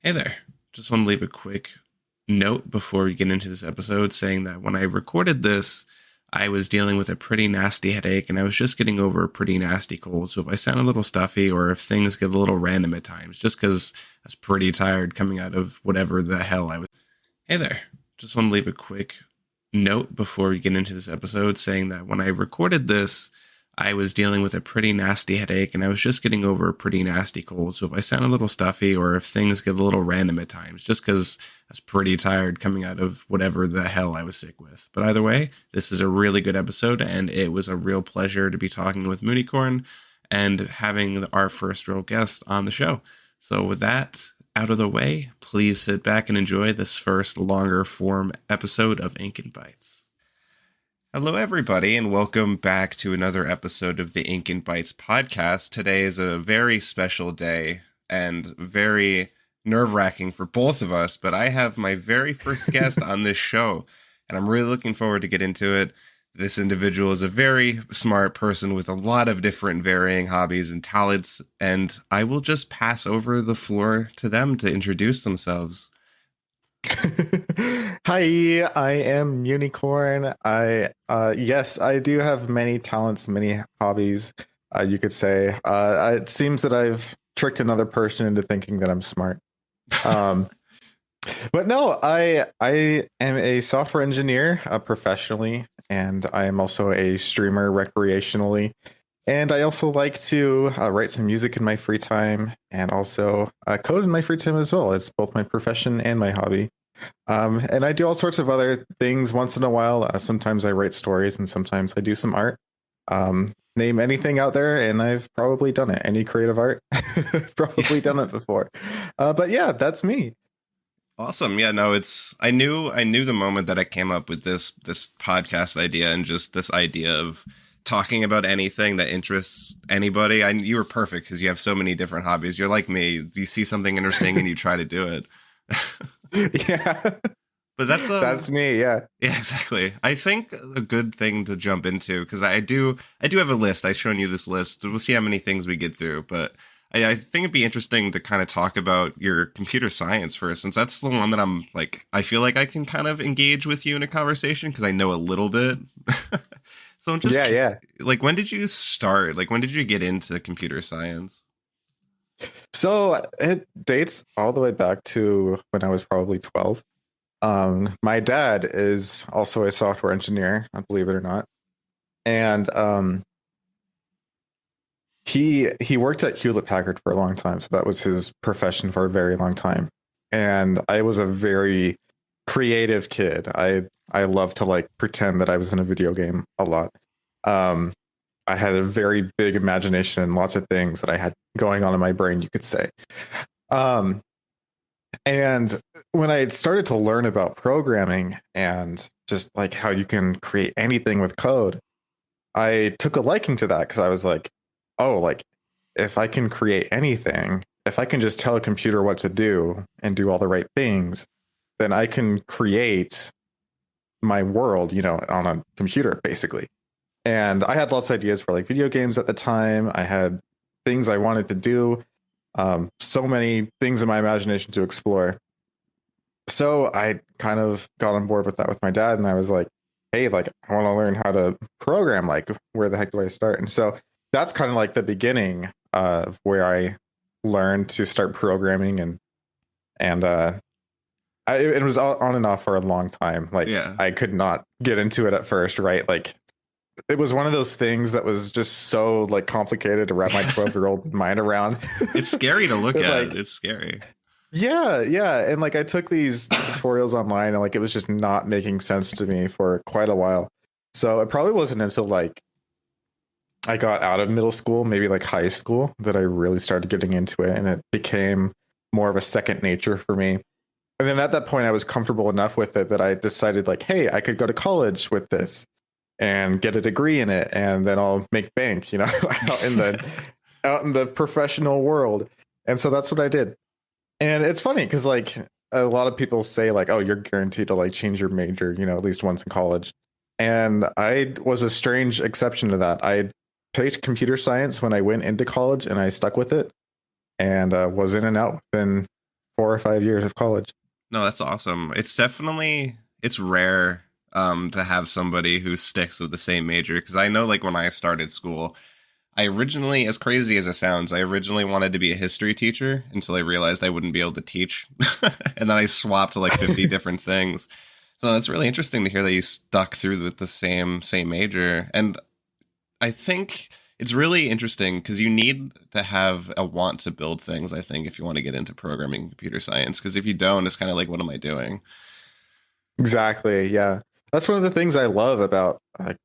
Hey there. Just want to leave a quick note before we get into this episode saying that when I recorded this, I was dealing with a pretty nasty headache and I was just getting over a pretty nasty cold. So if I sound a little stuffy or if things get a little random at times, just because I was pretty tired coming out of whatever the hell I was. Hey there. Just want to leave a quick note before we get into this episode saying that when I recorded this, I was dealing with a pretty nasty headache and I was just getting over a pretty nasty cold. So if I sound a little stuffy or if things get a little random at times, just because I was pretty tired coming out of whatever the hell I was sick with. But either way, this is a really good episode and it was a real pleasure to be talking with Municorn and having our first real guest on the show. So with that out of the way, please sit back and enjoy this first longer form episode of Ink and Bites. Hello, everybody, and welcome back to another episode of the Ink and Bites podcast. Today is a very special day and very nerve-wracking for both of us, but I have my very first guest on this show, and I'm really looking forward to get into it. This individual is a very smart person with a lot of different varying hobbies and talents, and I will just pass over the floor to them to introduce themselves. Hi, I am Municorn. Yes, I do have many talents, many hobbies, you could say. It seems that I've tricked another person into thinking that I'm smart. Um, but no, I am a software engineer professionally, and I am also a streamer recreationally. And I also like to write some music in my free time and also code in my free time as well. It's both my profession and my hobby. And I do all sorts of other things once in a while. Sometimes I write stories and sometimes I do some art. Name anything out there, and I've probably done it. Any creative art, probably done it before. But yeah, that's me. Awesome. Yeah, no, I knew the moment that I came up with this podcast idea and just this idea of talking about anything that interests anybody. You were perfect because you have so many different hobbies. You're like me. You see something interesting and you try to do it. Yeah, But that's that's me. Yeah. yeah, exactly. I think a good thing to jump into because I do have a list. I've shown you this list. We'll see how many things we get through, but I think it'd be interesting to kind of talk about your computer science first, since that's the one that I'm like I feel like I can kind of engage with you in a conversation because I know a little bit. So I'm just Yeah, yeah. like, when did you start? Like, when did you get into computer science? So it dates all the way back to when I was probably 12. My dad is also a software engineer, I believe it or not. And he worked at Hewlett Packard for a long time, so that was his profession for a very long time. And I was a very creative kid. I love to like pretend that I was in a video game a lot. Um, I had a very big imagination and lots of things that I had going on in my brain, you could say. Um, and when I started to learn about programming and just like how you can create anything with code, I took a liking to that because I was like, oh, like if I can create anything, if I can just tell a computer what to do and do all the right things, then I can create my world, on a computer basically. And I had lots of ideas for like video games at the time. I had things I wanted to do, so many things in my imagination to explore. So I kind of got on board with that with my dad, and I was like, hey, like I want to learn how to program. Like, where the heck do I start? And so that's kind of like the beginning of where I learned to start programming, and it was on and off for a long time. Like Yeah, I could not get into it at first, right? Like it was one of those things that was just so like complicated to wrap my 12-year-old mind around. it's scary to look at. Like It's scary. yeah, yeah. And like I took these tutorials online and like it was just not making sense to me for quite a while. So it probably wasn't until like I got out of middle school, maybe like high school, that I really started getting into it and it became more of a second nature for me. And then at that point I was comfortable enough with it that I decided like, hey, I could go to college with this and get a degree in it and then I'll make bank, out in the out in the professional world. And so that's what I did. And it's funny because like a lot of people say like, oh, you're guaranteed to like change your major, at least once in college. And I was a strange exception to that. I picked computer science when I went into college and I stuck with it and was in and out within 4 or 5 years of college. No, that's awesome. It's rare to have somebody who sticks with the same major because I know like when I started school, I originally, as crazy as it sounds, I originally wanted to be a history teacher until I realized I wouldn't be able to teach. And then I swapped to like 50 different things. So it's really interesting to hear that you stuck through with the same major. And I think it's really interesting because you need to have a want to build things, I think, if you want to get into programming and computer science. Because if you don't, it's kind of like, what am I doing? Exactly. Yeah. That's one of the things I love about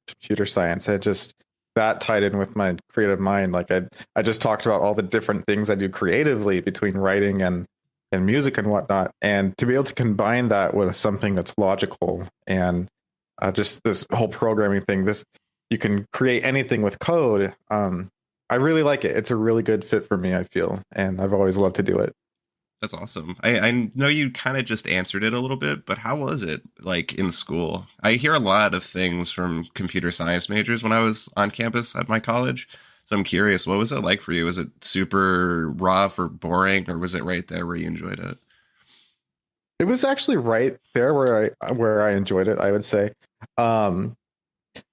computer science. I just that tied in with my creative mind. Like I just talked about all the different things I do creatively between writing and music and whatnot, and to be able to combine that with something that's logical and just this whole programming thing. This you can create anything with code. I really like it. It's a really good fit for me, I feel, and I've always loved to do it. That's awesome. I know you kind of just answered it a little bit, but how was it like in school? I hear a lot of things from computer science majors when I was on campus at my college. So I'm curious, what was it like for you? Was it super rough or boring, or was it right there where you enjoyed it? It was actually right there where I enjoyed it, I would say. Um,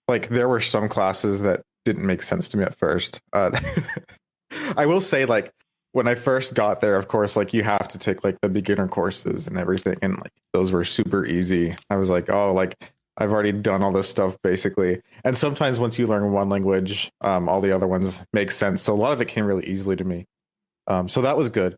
like there were some classes that didn't make sense to me at first. I will say, like when I first got there, of course, like you have to take like the beginner courses and everything, and like those were super easy. I was like, oh, like I've already done all this stuff basically. And sometimes once you learn one language, all the other ones make sense. So a lot of it came really easily to me. So that was good.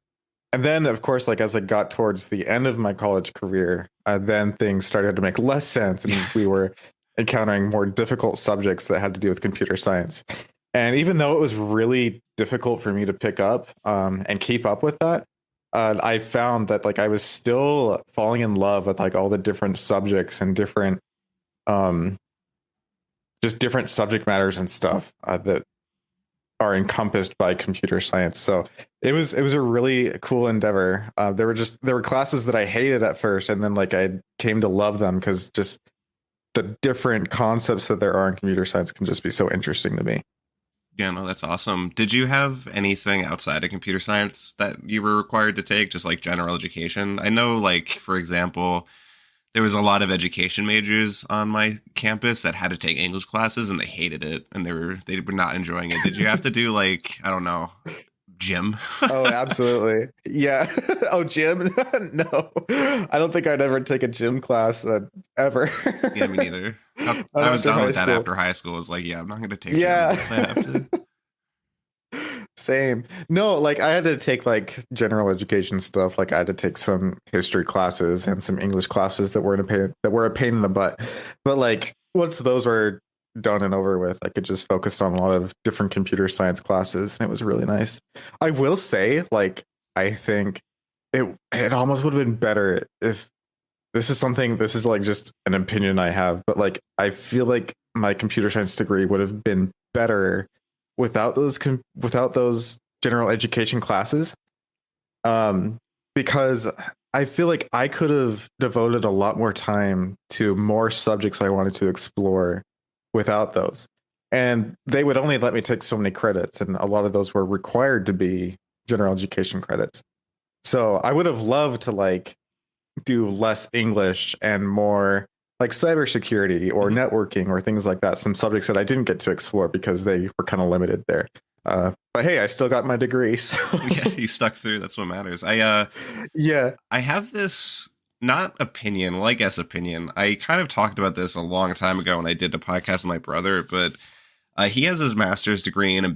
And then, of course, like as I got towards the end of my college career, then things started to make less sense, and we were encountering more difficult subjects that had to do with computer science. And even though it was really difficult for me to pick up and keep up with that, I found that like I was still falling in love with like all the different subjects and different, um, just different subject matters and stuff that are encompassed by computer science. So it was a really cool endeavor. There were classes that I hated at first, and then like I came to love them because just the different concepts that there are in computer science can just be so interesting to me. Yeah, no, that's awesome. Did you have anything outside of computer science that you were required to take, just like general education? I know, like, for example, there was a lot of education majors on my campus that had to take English classes and they hated it and they were not enjoying it. Did you have to do like, I don't know, gym? Oh, absolutely. Yeah. Oh, gym? No, I don't think I'd ever take a gym class ever. Yeah, me neither. Not I was after done high with that school. after high school. I was like, yeah, I'm not going to take gym Yeah. unless I have to. Same. No, like I had to take like general education stuff. Like I had to take some history classes and some English classes that were a pain in the butt. But like once those were done and over with, I could just focus on a lot of different computer science classes, and it was really nice. I will say, like, I think it almost would have been better if this is like just an opinion I have, but like I feel like my computer science degree would have been better without those general education classes. Um, because I feel like I could have devoted a lot more time to more subjects I wanted to explore without those. And they would only let me take so many credits, and a lot of those were required to be general education credits. So I would have loved to like do less English and more like cybersecurity or Mhm. networking or things like that. Some subjects that I didn't get to explore because they were kind of limited there. But hey, I still got my degree. So Yeah, you stuck through. That's what matters. yeah. I have this not opinion, well, I guess opinion. I kind of talked about this a long time ago when I did a podcast with my brother, but he has his master's degree in a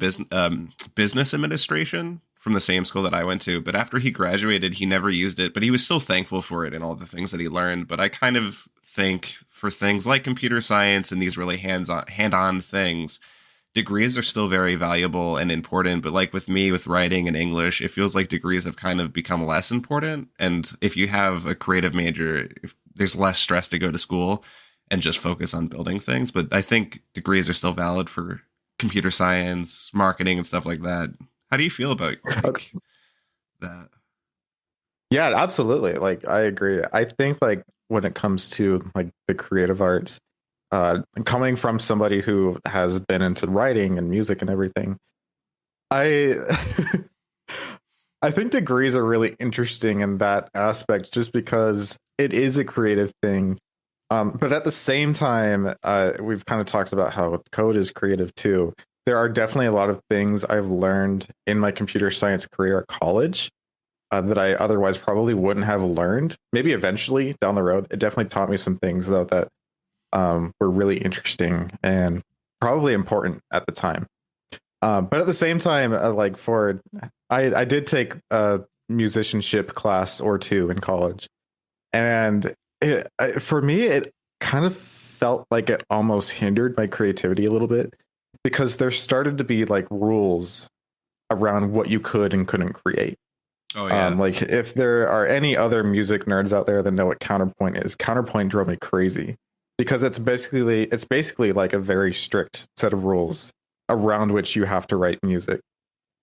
business administration from the same school that I went to. But after he graduated, he never used it, but he was still thankful for it and all the things that he learned. But I kind of think for things like computer science and these really hand-on things, degrees are still very valuable and important, but like with me with writing and English, it feels like degrees have kind of become less important. And if you have a creative major, if there's less stress to go to school and just focus on building things. But I think degrees are still valid for computer science, marketing, and stuff like that. How do you feel about like that? Yeah, absolutely. Like I agree. I think like when it comes to like the creative arts, coming from somebody who has been into writing and music and everything, I I think degrees are really interesting in that aspect, just because it is a creative thing. But at the same time, we've kind of talked about how code is creative too. There are definitely a lot of things I've learned in my computer science career at college that I otherwise probably wouldn't have learned. Maybe eventually down the road. It definitely taught me some things though that were really interesting and probably important at the time. But at the same time, I did take a musicianship class or two in college, and for me, it kind of felt like it almost hindered my creativity a little bit because there started to be like rules around what you could and couldn't create. Oh yeah. Like if there are any other music nerds out there that know what counterpoint is, counterpoint drove me crazy because it's basically like a very strict set of rules around which you have to write music.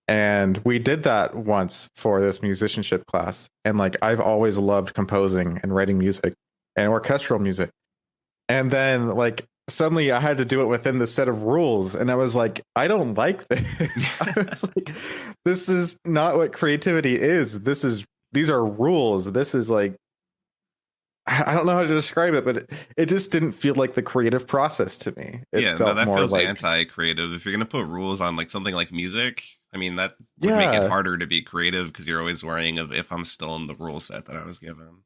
And we did that once for this musicianship class. And like I've always loved composing and writing music and orchestral music. And then like suddenly I had to do it within the set of rules. And I was like, I don't like this. I was like, this is not what creativity is. These are rules. This is like, I don't know how to describe it, but it just didn't feel like the creative process to me. It Yeah, no, felt that more feels like, anti-creative. If you're gonna put rules on like something like music, I mean that would make it yeah, harder to be creative because you're always worrying of if I'm still in the rule set that I was given.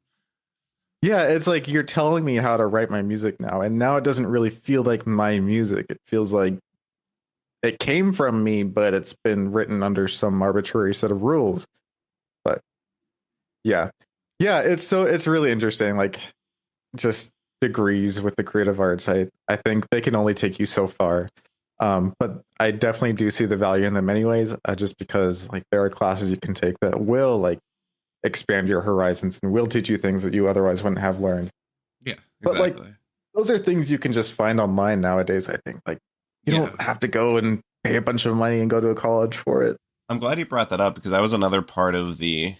yeah, it's like you're telling me how to write my music now, and now it doesn't really feel like my music. It feels like it came from me, but it's been written under some arbitrary set of rules. But yeah, yeah, it's really interesting. Like just degrees with the creative arts. I think they can only take you so far. But I definitely do see the value in them anyways, just because like there are classes you can take that will like expand your horizons and will teach you things that you otherwise wouldn't have learned. Yeah, But like exactly. those are things you can just find online nowadays, I think. Like you Yeah. don't have to go and pay a bunch of money and go to a college for it. I'm glad you brought that up because that was another part of the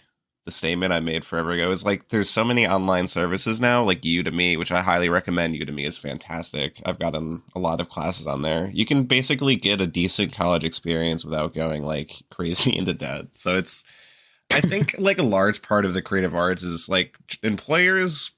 statement I made forever ago. Is like there's so many online services now, like Udemy, which I highly recommend. Udemy is fantastic. I've gotten a lot of classes on there. You can basically get a decent college experience without going like crazy into debt. So it's I think like a large part of the creative arts is like employers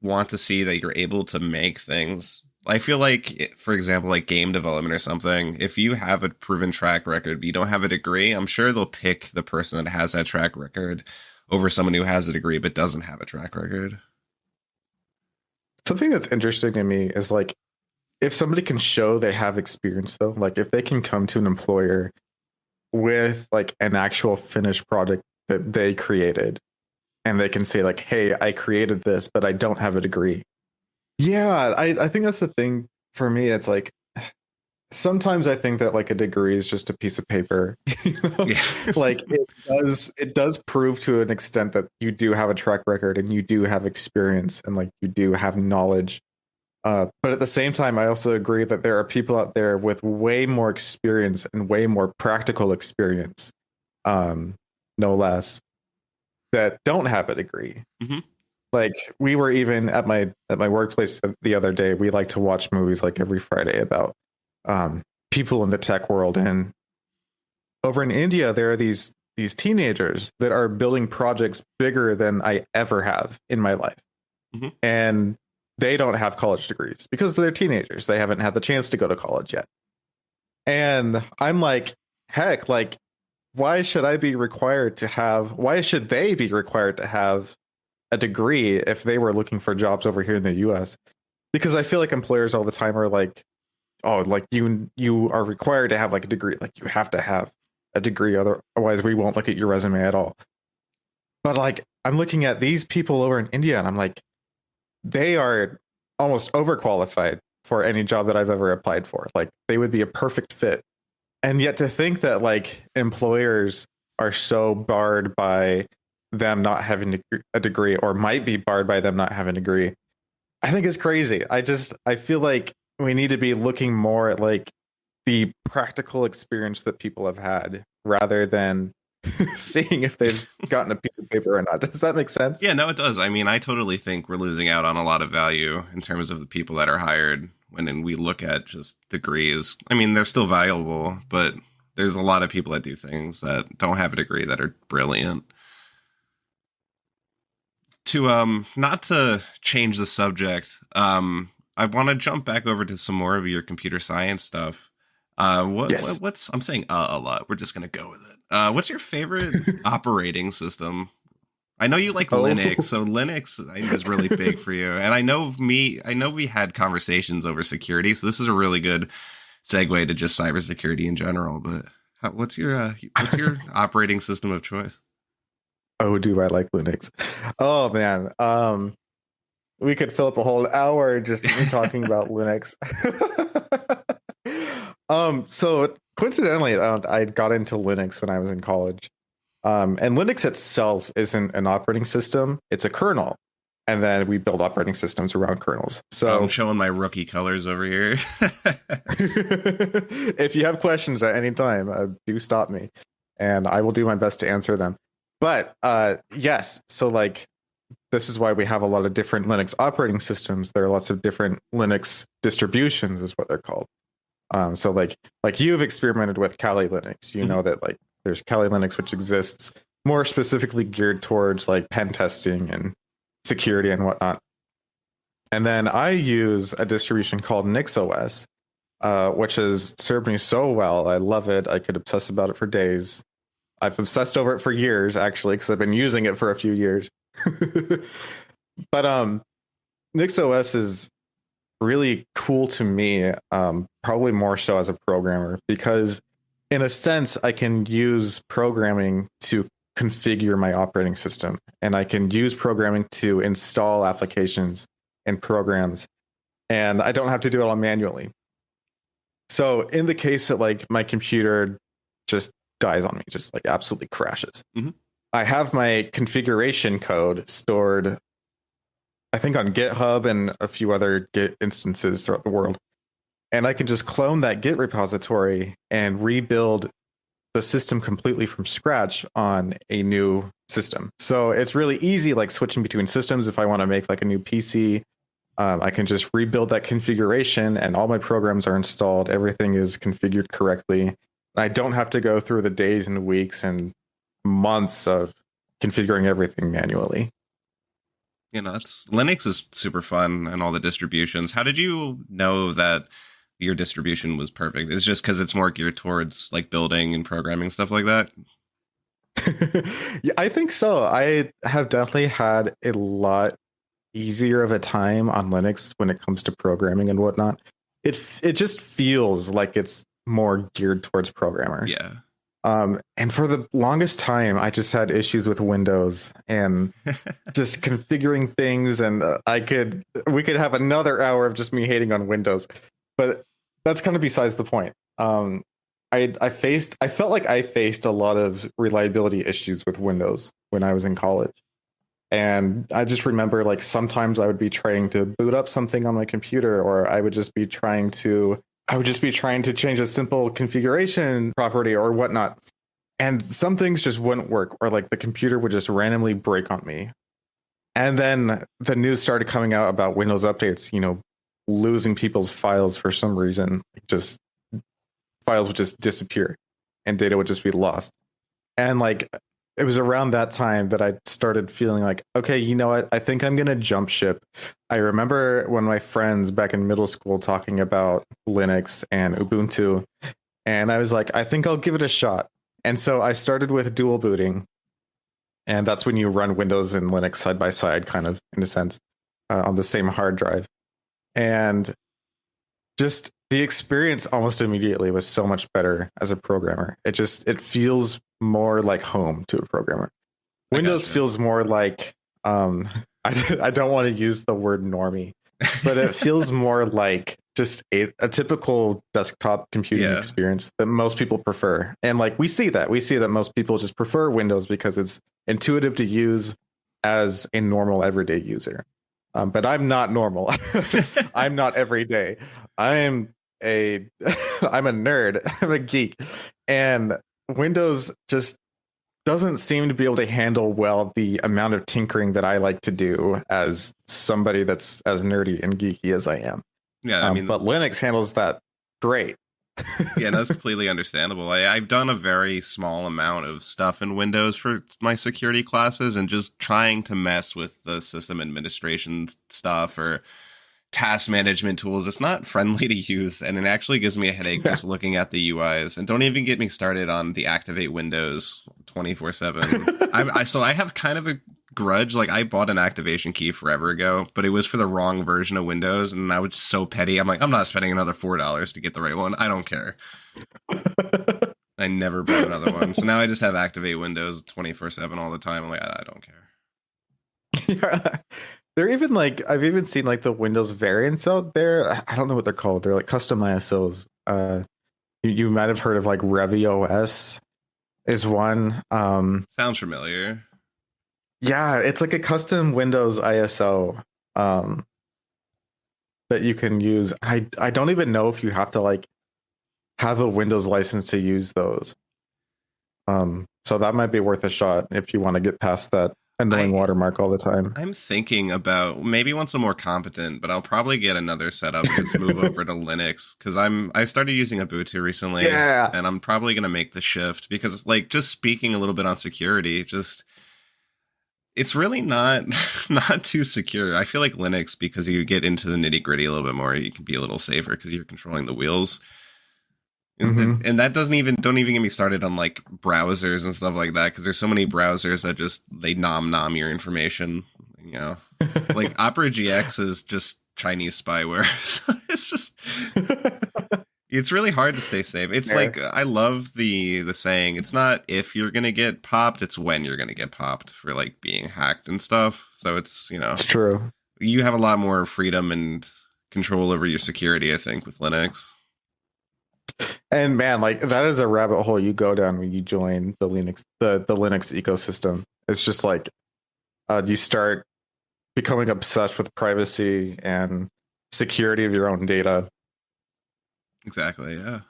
want to see that you're able to make things. I feel like, for example, like game development or something, if you have a proven track record, but you don't have a degree, I'm sure they'll pick the person that has that track record over someone who has a degree but doesn't have a track record. Something that's interesting to me is like if somebody can show they have experience though, like if they can come to an employer with like an actual finished project that they created and they can say like, hey, I created this, but I don't have a degree. Yeah, I think that's the thing for me. It's like sometimes I think that like a degree is just a piece of paper. You know? Yeah. Like it does prove to an extent that you do have a track record and you do have experience and like you do have knowledge. But at the same time, I also agree that there are people out there with way more experience and way more practical experience, no less, that don't have a degree. Hmm. Like we were even at my workplace the other day. We like to watch movies like every Friday about people in the tech world, and over in India, there are these teenagers that are building projects bigger than I ever have in my life, Hmm. and they don't have college degrees because they're teenagers. They haven't had the chance to go to college yet, and I'm like, heck, like why should they be required to have a degree if they were looking for jobs over here in the US? Because I feel like employers all the time are like, oh, like you are required to have like a degree, like you have to have a degree, otherwise we won't look at your resume at all. But like I'm looking at these people over in India and I'm like, they are almost overqualified for any job that I've ever applied for. Like they would be a perfect fit. And yet to think that like employers are so barred by them not having a degree or might be barred by them not having a degree, I think is crazy. I feel like we need to be looking more at like the practical experience that people have had rather than seeing if they've gotten a piece of paper or not. Does that make sense? Yeah, no, it does. I mean, I totally think we're losing out on a lot of value in terms of the people that are hired when we look at just degrees. I mean, they're still valuable, but there's a lot of people that do things that don't have a degree that are brilliant. To not to change the subject, I want to jump back over to some more of your computer science stuff. Yes. What's I'm saying a lot. We're just gonna go with it. What's your favorite operating system? I know you like Oh, Linux, so Linux is really big for you. And I know we had conversations over security, so this is a really good segue to just cybersecurity in general. But what's your operating system of choice? oh, do I like Linux? Oh man. We could fill up a whole hour just me talking about Linux. So coincidentally, I got into Linux when I was in college. And Linux itself isn't an operating system, it's a kernel. And then we build operating systems around kernels. I'm So showing my rookie colors over here. if you have questions at any time, do stop me and I will do my best to answer them. But yes, so like this is why we have a lot of different Linux operating systems. There are lots of different Linux distributions, is what they're called. So like you've experimented with Kali Linux, you know that like there's Kali Linux, which exists more specifically geared towards like pen testing and security and whatnot. And then I use a distribution called NixOS, which has served me so well. I love it. I could obsess about it for days. I've obsessed over it for years, actually, because I've been using it for a few years. But NixOS is really cool to me, probably more so as a programmer, because in a sense, I can use programming to configure my operating system, and I can use programming to install applications and programs, and I don't have to do it all manually. So in the case that like my computer just dies on me, just like absolutely crashes, Mhm. I have my configuration code stored, I think, on GitHub and a few other Git instances throughout the world. And I can just clone that Git repository and rebuild the system completely from scratch on a new system. So it's really easy, like switching between systems. If I want to make like a new PC, I can just rebuild that configuration and all my programs are installed. Everything is configured correctly. I don't have to go through the days and weeks and months of configuring everything manually. You know, it's Linux is super fun and all the distributions. How did you know that your distribution was perfect? It's just because it's more geared towards like building and programming stuff like that. Yeah, I think so. I have definitely had a lot easier of a time on Linux when it comes to programming and whatnot. It just feels like it's more geared towards programmers. Yeah. And for the longest time, I just had issues with Windows and just configuring things. And we could have another hour of just me hating on Windows, but that's kind of besides the point. I felt like I faced a lot of reliability issues with Windows when I was in college. And I just remember like sometimes I would be trying to boot up something on my computer, or I would just be trying to change a simple configuration property or whatnot. And some things just wouldn't work, or like the computer would just randomly break on me. And then the news started coming out about Windows updates, losing people's files for some reason. Just files would just disappear and data would just be lost. And like it was around that time that I started feeling like, okay, you know what? I think I'm going to jump ship. I remember when my friends back in middle school talking about Linux and Ubuntu, and I was like, I think I'll give it a shot. And so I started with dual booting. And that's when you run Windows and Linux side by side, kind of in a sense, on the same hard drive. And just the experience almost immediately was so much better as a programmer. It feels more like home to a programmer. I Windows gotcha. feels more like I don't want to use the word normie, but it feels more like just a typical desktop computing Yeah. experience that most people prefer. And like we see that most people just prefer Windows because it's intuitive to use as a normal everyday user. But I'm not normal. I'm not everyday. I'm a I'm a nerd. I'm a geek. And Windows just doesn't seem to be able to handle well the amount of tinkering that I like to do as somebody that's as nerdy and geeky as I am. Yeah. I mean, But Linux handles that great. Yeah, that's completely understandable. I've done a very small amount of stuff in Windows for my security classes and just trying to mess with the system administration stuff or task management tools. It's not friendly to use, and it actually gives me a headache Yeah. just looking at the UIs. And don't even get me started on the activate Windows 24/7. So I have kind of a grudge. Like I bought an activation key forever ago, but it was for the wrong version of Windows, and I was so petty. I'm like, I'm not spending another $4 to get the right one. I don't care. I never bought another one. So now I just have activate Windows 24/7 all the time. I'm like, I don't care. Yeah. They're even like I've even seen like the Windows variants out there. I don't know what they're called. They're like custom ISOs. You might have heard of like ReviOS is one. Sounds familiar. Yeah, it's like a custom Windows ISO um, that you can use. I don't even know if you have to like have a Windows license to use those. So that might be worth a shot if you want to get past that annoying I watermark all the time. I'm thinking about maybe once I'm more competent, but I'll probably get another setup and just move over to Linux because I started using Ubuntu recently, Yeah, and I'm probably gonna make the shift because like just speaking a little bit on security, just it's really not not too secure. I feel like Linux because you get into the nitty gritty a little bit more, you can be a little safer because you're controlling the wheels. hmm And that doesn't even don't even get me started on like browsers and stuff like that because there's so many browsers that just they nom your information, you know. Like Opera GX is just Chinese spyware. So it's just it's really hard to stay safe. It's Fair. like I love the saying. It's not if you're gonna get popped, it's when you're gonna get popped for like being hacked and stuff. So it's It's true. you have a lot more freedom and control over your security, I think, with Linux. And man, like that is a rabbit hole you go down when you join the Linux ecosystem. It's just like you start becoming obsessed with privacy and security of your own data. Exactly. Yeah.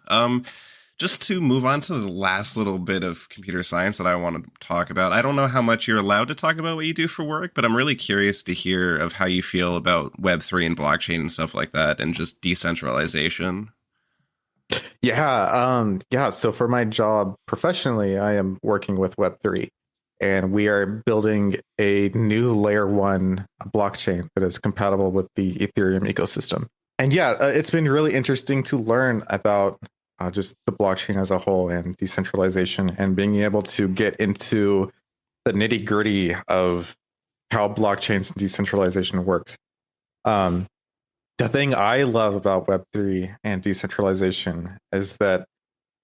Just to move on to the last little bit of computer science that I want to talk about. I don't know how much you're allowed to talk about what you do for work, but I'm really curious to hear of how you feel about Web3 and blockchain and stuff like that and just decentralization. Yeah. So for my job professionally, I am working with Web3 and we are building a new layer one blockchain that is compatible with the Ethereum ecosystem. And yeah, it's been really interesting to learn about just the blockchain as a whole and decentralization and being able to get into the nitty gritty of how blockchains and decentralization works. Um, the thing I love about Web3 and decentralization is that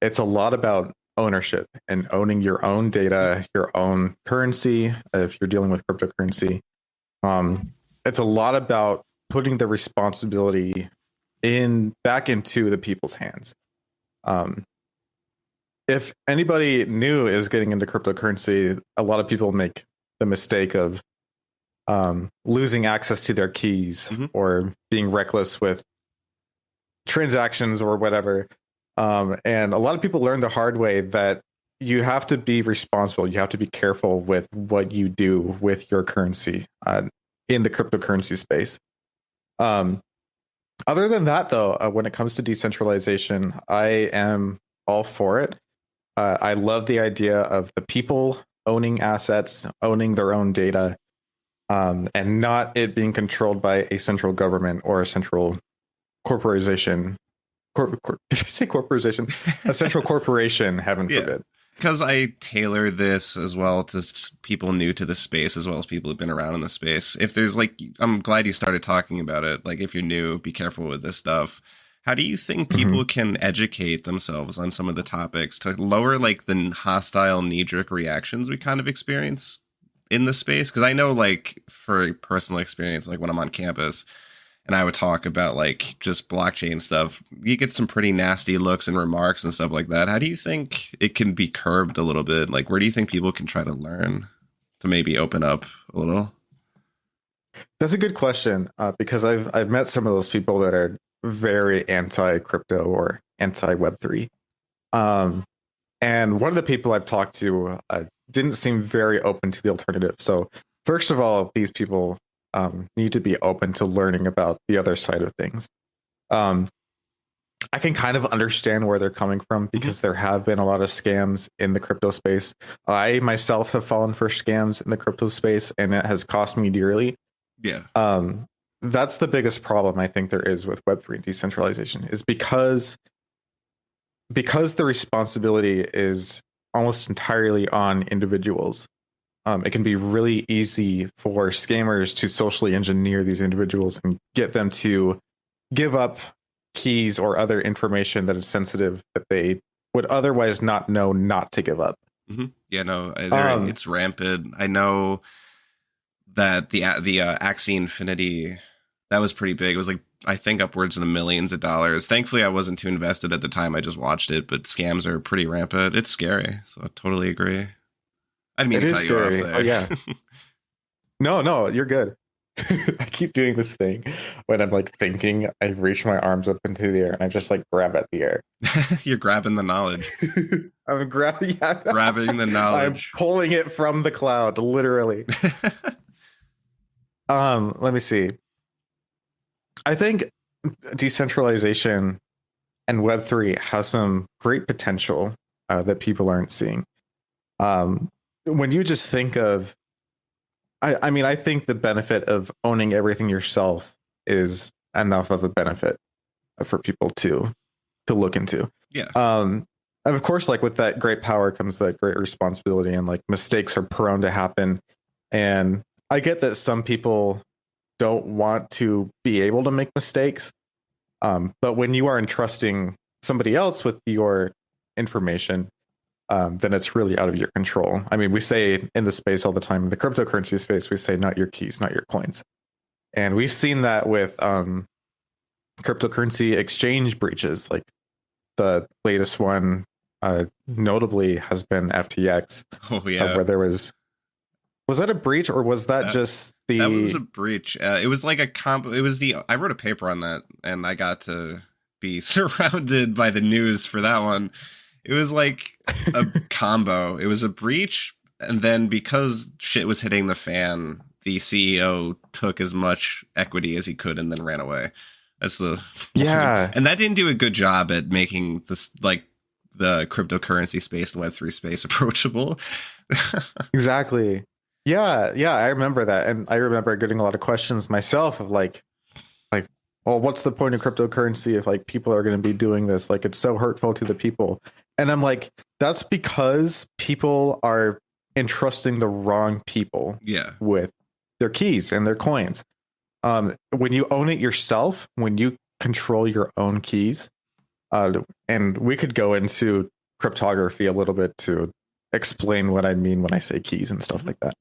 it's a lot about ownership and owning your own data, your own currency, if you're dealing with cryptocurrency. Um, it's a lot about putting the responsibility in back into the people's hands. Um, if anybody new is getting into cryptocurrency, a lot of people make the mistake of losing access to their keys Mm-hmm. or being reckless with transactions or whatever. And a lot of people learn the hard way that you have to be responsible. You have to be careful with what you do with your currency in the cryptocurrency space. Um, Other than that, though, when it comes to decentralization, I am all for it. I love the idea of the people owning assets, owning their own data, and not it being controlled by a central government or a central corporation. Did I say corporation? A central corporation, heaven Yeah. forbid. Because I tailor this as well to people new to the space as well as people who've been around in the space. If there's like, I'm glad you started talking about it. Like, if you're new, be careful with this stuff. How do you think Mhm. people can educate themselves on some of the topics to lower like the hostile knee jerk reactions we kind of experience in the space? Because I know, like, for personal experience, like when I'm on campus, and I would talk about like just blockchain stuff, you get some pretty nasty looks and remarks and stuff like that. How do you think it can be curbed a little bit? Like, where do you think people can try to learn to maybe open up a little? That's a good question because I've met some of those people that are very anti crypto or anti Web3. Um, and one of the people I've talked to didn't seem very open to the alternative. So first of all, these people need to be open to learning about the other side of things. Um, I can kind of understand where they're coming from Hmm. because there have been a lot of scams in the crypto space. I myself have fallen for scams in the crypto space, and it has cost me dearly. Yeah. Um, that's the biggest problem I think there is with Web3 decentralization is because the responsibility is almost entirely on individuals. It can be really easy for scammers to socially engineer these individuals and get them to give up keys or other information that is sensitive that they would otherwise not know not to give up. Hmm. Yeah, no, Um, it's rampant. I know that the Axie Infinity, that was pretty big. It was like, I think, upwards of the millions of dollars. Thankfully, I wasn't too invested at the time. I just watched it, but scams are pretty rampant. It's scary, so I totally agree. I didn't mean it to is cut you off scary. Oh there. yeah. No, no, you're good. I keep doing this thing when I'm like thinking, I reach my arms up into the air and I just like grab at the air. You're grabbing the knowledge. I'm grabbing, yeah. Grabbing the I'm knowledge. pulling it from the cloud, literally. Let me see. I think decentralization and Web3 has some great potential that people aren't seeing. When you just think of, I mean, I think the benefit of owning everything yourself is enough of a benefit for people to look into. Yeah. And of course, like with that great power comes that great responsibility, and like mistakes are prone to happen. And I get that some people don't want to be able to make mistakes. But when you are entrusting somebody else with your information, then it's really out of your control. I mean, we say in the space all the time, in the cryptocurrency space, we say not your keys, not your coins. And we've seen that with cryptocurrency exchange breaches. Like the latest one, notably, has been FTX, Oh yeah. where there was that a breach or was that That just that was a the breach. It was like a comp. It was the. I wrote a paper on that, and I got to be surrounded by the news for that one. It was like a combo. It was a breach, and then because shit was hitting the fan, the CEO took as much equity as he could and then ran away. That's the long, yeah, and that didn't do a good job at making this like the cryptocurrency space, the Web3 space, approachable. exactly. Yeah, yeah, I remember that. And I remember getting a lot of questions myself of like, well, what's the point of cryptocurrency if like people are going to be doing this? Like it's so hurtful to the people. And I'm like, that's because people are entrusting the wrong people Yeah. with their keys and their coins. When you own it yourself, when you control your own keys, and we could go into cryptography a little bit to explain what I mean when I say keys and stuff like that.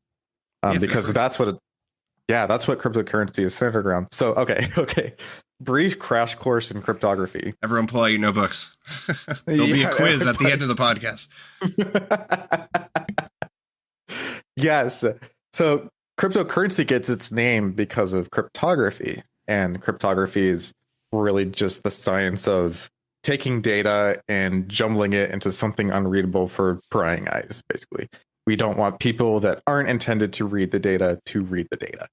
Yeah, feel Because free. that's what cryptocurrency is centered around. So, okay. Brief crash course in cryptography. Everyone pull out your notebooks. There'll be a Yeah, quiz at the everybody. end of the podcast. Yes. So, cryptocurrency gets its name because of cryptography. And cryptography is really just the science of taking data and jumbling it into something unreadable for prying eyes, basically. We don't want people that aren't intended to read the data to read the data.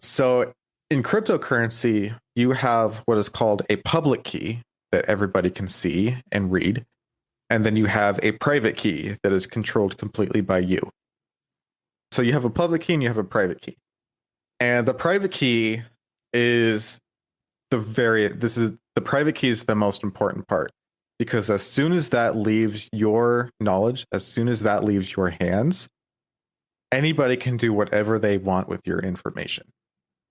So in cryptocurrency, you have what is called a public key that everybody can see and read. And then you have a private key that is controlled completely by you. So you have a public key and you have a private key. And the private key is the private key is the most important part because as soon as that leaves your knowledge, as soon as that leaves your hands, anybody can do whatever they want with your information.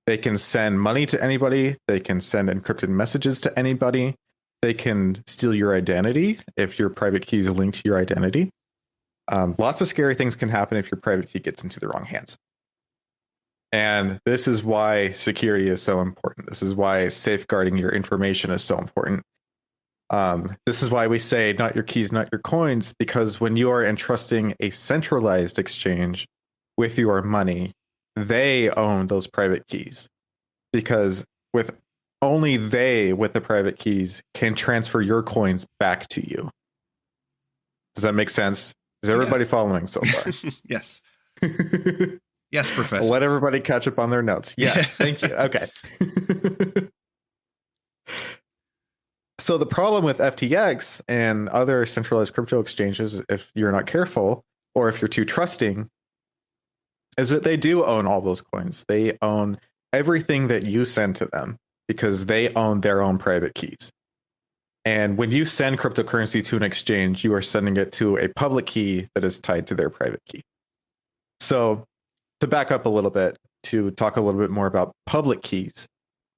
They can send money to anybody. They can send encrypted messages to anybody. They can steal your identity if your private key is linked to your identity. Lots of scary things can happen if your private key gets into the wrong hands. And this is why security is so important. This is why safeguarding your information is so important. This is why we say not your keys, not your coins, because when you are entrusting a centralized exchange with your money, they own those private keys because with only they with the private keys can transfer your coins back to you. Does that make sense? Is everybody following so far? Yes. Yes, Professor. Let everybody catch up on their notes. Yes, thank you. Okay. So the problem with FTX and other centralized crypto exchanges, if you're not careful or if you're too trusting, is that they do own all those coins. They own everything that you send to them because they own their own private keys. And when you send cryptocurrency to an exchange, you are sending it to a public key that is tied to their private key. So to back up a little bit, to talk a little bit more about public keys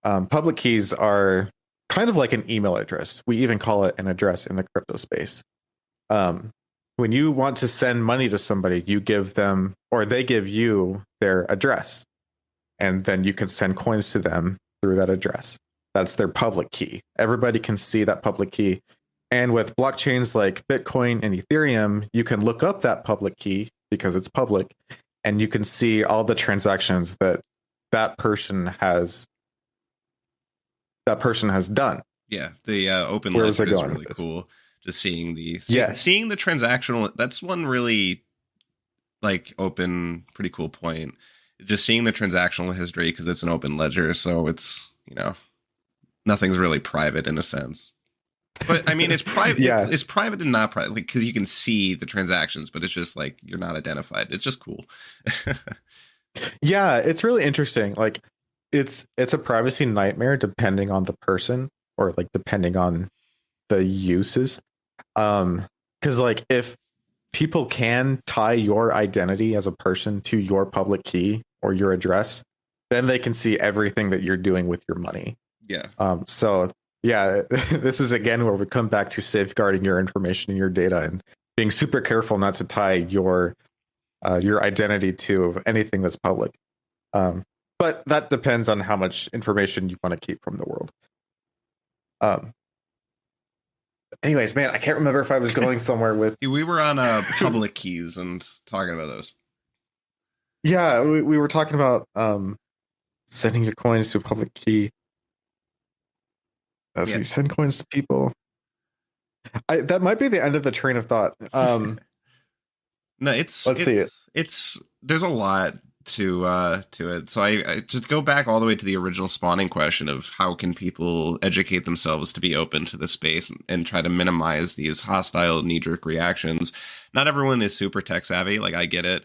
are kind of like an email address. We even call it an address in the crypto space. Um, when you want to send money to somebody, you give them or they give you their address, and then you can send coins to them through that address. That's their public key. Everybody can see that public key. And with blockchains like Bitcoin and Ethereum, you can look up that public key because it's public, and you can see all the transactions that that person has done. Yeah, the open Where was I ledger is going really with this? cool. Just Yes. seeing the transactional. That's one really like open, pretty cool point. Just seeing the transactional history because it's an open ledger, so it's nothing's really private in a sense. But I mean, it's private. Yeah. It's private and not private because you can see the transactions, but it's just like you're not identified. It's just cool. Yeah, it's really interesting. Like it's a privacy nightmare depending on the person or like depending on the uses. Because like if people can tie your identity as a person to your public key or your address, then they can see everything that you're doing with your money. Yeah. So yeah, this is again where we come back to safeguarding your information and your data and being super careful not to tie your identity to anything that's public. But that depends on how much information you want to keep from the world. Um, anyways, man, I can't remember if I was going somewhere with. We were on public keys and talking about those. Yeah, we were talking about sending your coins to a public key. Let's see, send coins to people. That might be the end of the train of thought. No, let's see it. It's there's a lot to it. So I just go back all the way to the original spawning question of how can people educate themselves to be open to the space and try to minimize these hostile knee-jerk reactions. Not everyone is super tech savvy, like I get it.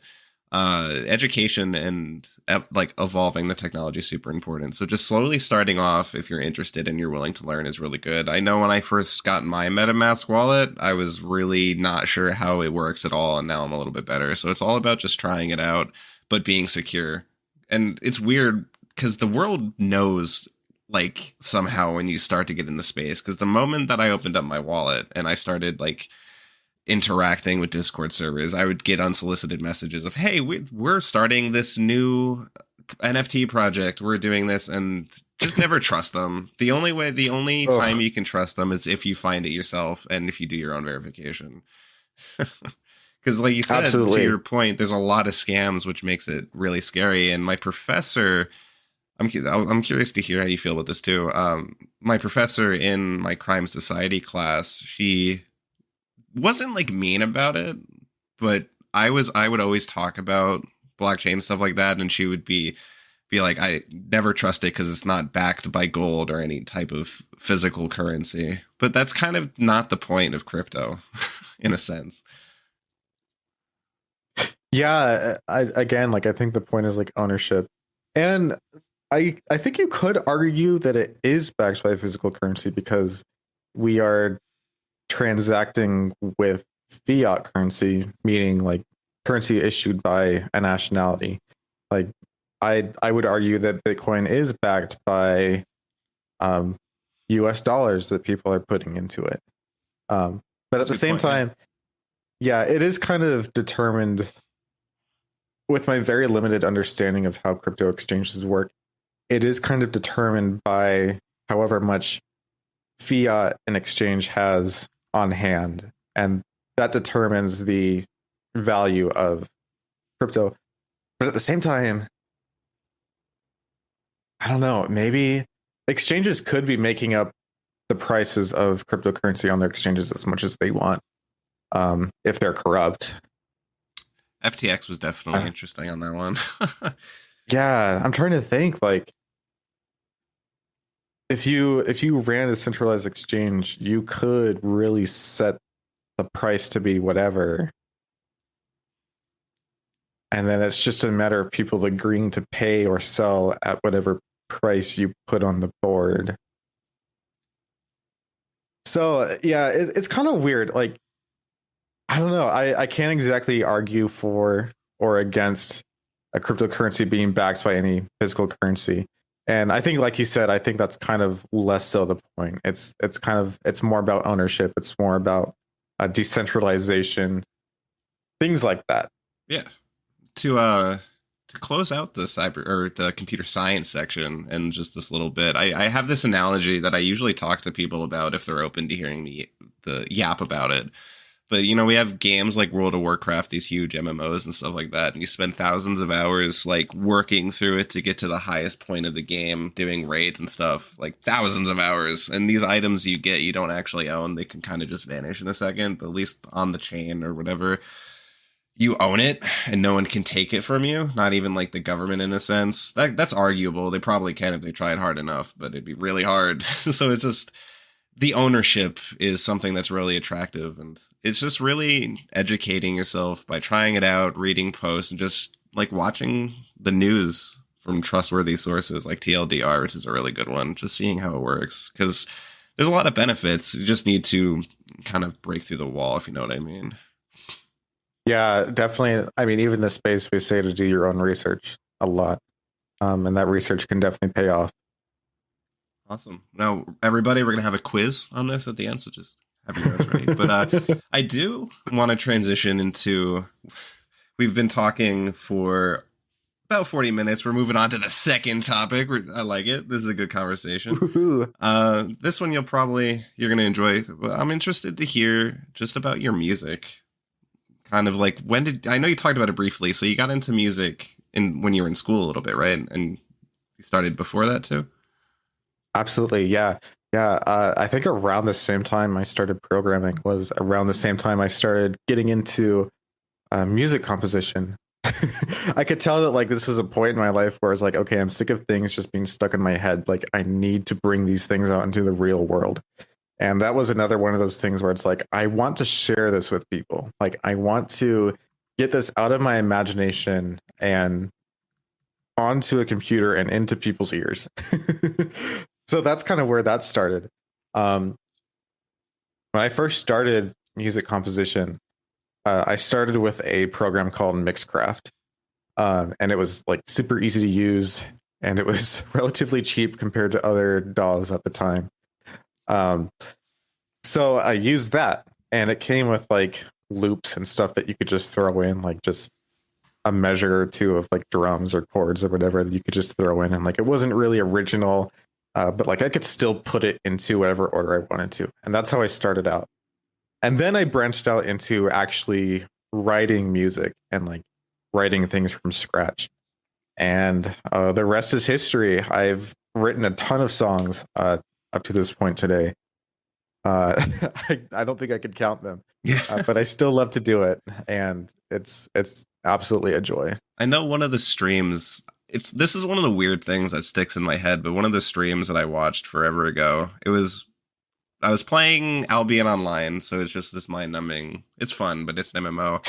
Education and like evolving the technology is super important. So just slowly starting off, if you're interested and you're willing to learn, is really good. I know when I first got my MetaMask wallet, I was really not sure how it works at all, and now I'm a little bit better. So it's all about just trying it out, but being secure. And it's weird because the world knows, like, somehow when you start to get in the space, because the moment that I opened up my wallet and I started like interacting with Discord servers, I would get unsolicited messages of, hey, we're starting this new NFT project, we're doing this, and just never trust them. The only time you can trust them is if you find it yourself and if you do your own verification. Because like you said, Absolutely. to your point, there's a lot of scams, which makes it really scary. And my professor, I'm curious to hear how you feel about this too. My professor in my crime society class, she wasn't like mean about it, but I would always talk about blockchain and stuff like that, and she would be like, I never trust it because it's not backed by gold or any type of physical currency. But that's kind of not the point of crypto in a sense. Yeah, I think the point is like ownership. And I think you could argue that it is backed by physical currency because we are transacting with fiat currency, meaning like currency issued by a nationality. Like I would argue that Bitcoin is backed by US dollars that people are putting into it. But at the same time, yeah, it is kind of determined with my very limited understanding of how crypto exchanges work. It is kind of determined by however much fiat an exchange has on hand, and that determines the value of crypto. But at the same time, I don't know, maybe exchanges could be making up the prices of cryptocurrency on their exchanges as much as they want, if they're corrupt. FTX was definitely interesting on that one. Yeah, I'm trying to think, like, if you ran a centralized exchange, you could really set the price to be whatever, and then it's just a matter of people agreeing to pay or sell at whatever price you put on the board. So yeah, it's kind of weird. Like, I don't know. I can't exactly argue for or against a cryptocurrency being backed by any physical currency. And I think, like you said, I think that's kind of less so the point. It's more about ownership. It's more about decentralization, things like that. Yeah. To close out the cyber or the computer science section and just this little bit, I have this analogy that I usually talk to people about if they're open to hearing me the yap about it. But we have games like World of Warcraft, these huge MMOs and stuff like that, and you spend thousands of hours like working through it to get to the highest point of the game, doing raids and stuff, like thousands of hours. And these items you get, you don't actually own; they can kind of just vanish in a second. But at least on the chain or whatever, you own it, and no one can take it from you. Not even like the government, in a sense. That's arguable. They probably can if they tried hard enough, but it'd be really hard. So it's just the ownership is something that's really attractive, and it's just really educating yourself by trying it out, reading posts, and just like watching the news from trustworthy sources like TLDR, which is a really good one, just seeing how it works, because there's a lot of benefits. You just need to kind of break through the wall, if you know what I mean. Yeah, definitely. I mean, even the space we say to do your own research a lot, and that research can definitely pay off. Awesome. Now, everybody, we're going to have a quiz on this at the end, so just have your notes ready. But I do want to transition into, we've been talking for about 40 minutes. We're moving on to the second topic. I like it. This is a good conversation. This one you're going to enjoy. I'm interested to hear just about your music. Kind of like, I know you talked about it briefly, so you got into music when you were in school a little bit, right? And you started before that too? Absolutely, yeah, yeah. I think around the same time I started programming was around the same time I started getting into music composition. I could tell that like this was a point in my life where I was like, okay, I'm sick of things just being stuck in my head. Like I need to bring these things out into the real world. And that was another one of those things where it's like, I want to share this with people. Like I want to get this out of my imagination and onto a computer and into people's ears. So that's kind of where that started. When I first started music composition, I started with a program called Mixcraft, and it was like super easy to use, and it was relatively cheap compared to other DAWs at the time. So I used that, and it came with like loops and stuff that you could just throw in, like just a measure or two of like drums or chords or whatever that you could just throw in, and like it wasn't really original. But like I could still put it into whatever order I wanted to. And that's how I started out. And then I branched out into actually writing music and like writing things from scratch. And the rest is history. I've written a ton of songs up to this point today. I don't think I could count them, Yeah. but I still love to do it. And it's absolutely a joy. I know one of the streams, this is one of the weird things that sticks in my head, but one of the streams that I watched forever ago, I was playing Albion Online, so it's just this mind-numbing. It's fun, but it's an MMO.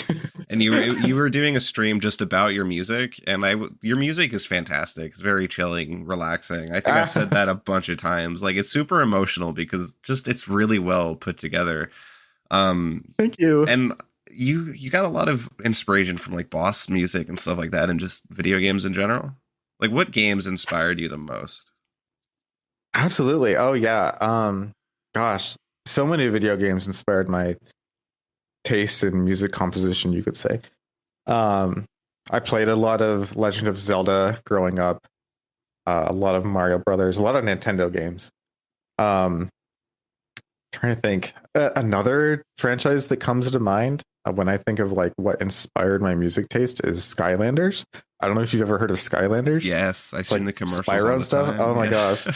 And you were doing a stream just about your music, and your music is fantastic. It's very chilling, relaxing. I think I've said that a bunch of times. Like it's super emotional because just it's really well put together. Thank you. And you got a lot of inspiration from like boss music and stuff like that, and just video games in general. Like what games inspired you the most? Absolutely. Oh yeah. Gosh, so many video games inspired my taste in music composition, you could say. I played a lot of Legend of Zelda growing up, a lot of Mario Brothers, a lot of Nintendo games. Um, Trying to think, another franchise that comes to mind when I think of like what inspired my music taste is Skylanders. I don't know if you've ever heard of Skylanders. Yes, I've seen the commercials. Spyro all and the stuff. time. Oh my gosh,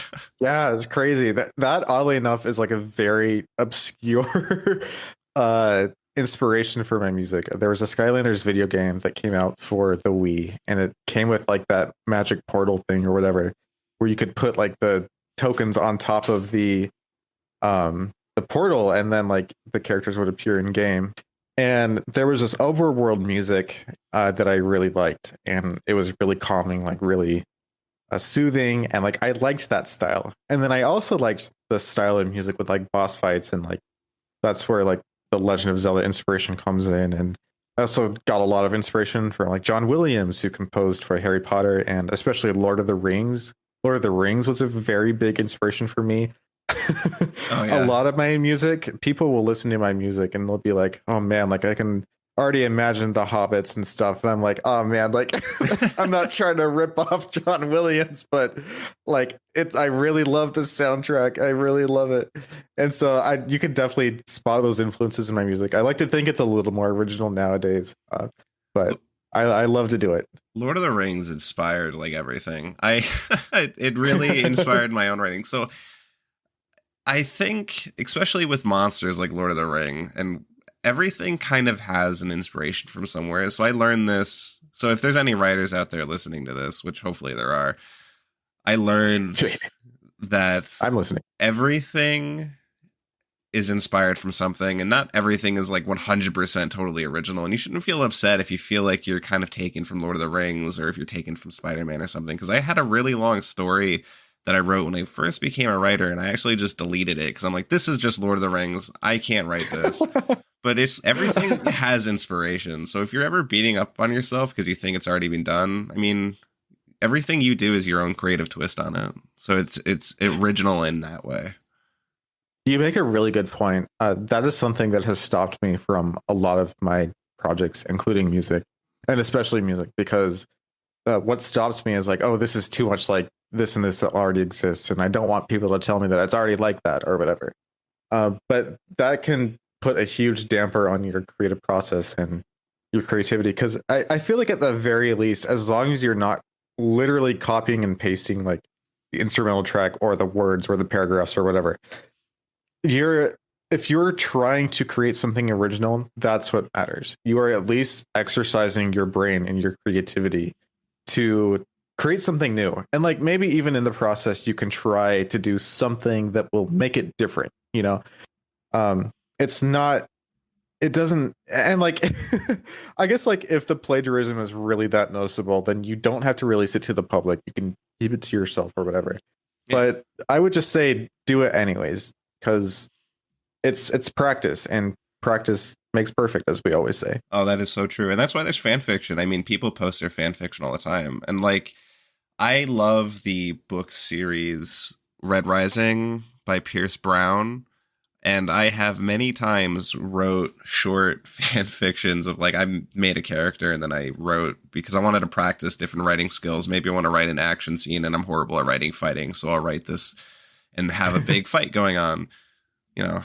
yeah, it's crazy. That oddly enough is like a very obscure inspiration for my music. There was a Skylanders video game that came out for the Wii, and it came with like that magic portal thing or whatever, where you could put like the tokens on top of the portal, and then like the characters would appear in game. And there was this overworld music that I really liked, and it was really calming, like really soothing, and like I liked that style. And then I also liked the style of music with like boss fights, and like that's where like the Legend of Zelda inspiration comes in. And I also got a lot of inspiration from like John Williams, who composed for Harry Potter and especially Lord of the Rings. Lord of the Rings was a very big inspiration for me. Oh A yeah. lot of my music, people will listen to my music and they'll be like, "Oh man, like I can already imagine the hobbits and stuff." And I'm like, "Oh man, like I'm not trying to rip off John Williams, but like it's I really love the soundtrack. I really love it." And so I you can definitely spot those influences in my music. I like to think it's a little more original nowadays. But I love to do it. Lord of the Rings inspired like everything. I it really inspired my own writing. So I think, especially with monsters like Lord of the Ring, and everything kind of has an inspiration from somewhere. So I learned this. So if there's any writers out there listening to this, which hopefully there are, I learned that I'm listening. everything is inspired from something, and not everything is like 100% totally original. And you shouldn't feel upset if you feel like you're kind of taken from Lord of the Rings, or if you're taken from Spider-Man or something. Because I had a really long story that I wrote when I first became a writer, and I actually just deleted it because I'm like, this is just Lord of the Rings. I can't write this. But it's everything has inspiration. So if you're ever beating up on yourself because you think it's already been done, I mean, everything you do is your own creative twist on it. So it's original in that way. You make a really good point. That is something that has stopped me from a lot of my projects, including music, and especially music, because what stops me is like, oh, this is too much like this and this that already exists, and I don't want people to tell me that it's already like that or whatever. But that can put a huge damper on your creative process and your creativity, because I feel like at the very least, as long as you're not literally copying and pasting like the instrumental track or the words or the paragraphs or whatever, you're if you're trying to create something original, that's what matters. You are at least exercising your brain and your creativity to create something new. And like maybe even in the process, you can try to do something that will make it different, you know? It's not it doesn't and like I guess like if the plagiarism is really that noticeable, then you don't have to release it to the public. You can keep it to yourself or whatever. Yeah. But I would just say do it anyways, because it's practice, and practice makes perfect, as we always say. Oh, that is so true. And that's why there's fan fiction. I mean, people post their fan fiction all the time. And like, I love the book series Red Rising by Pierce Brown. And I have many times wrote short fan fictions of like, I made a character and then I wrote because I wanted to practice different writing skills. Maybe I want to write an action scene and I'm horrible at writing fighting. So I'll write this and have a big fight going on. You know,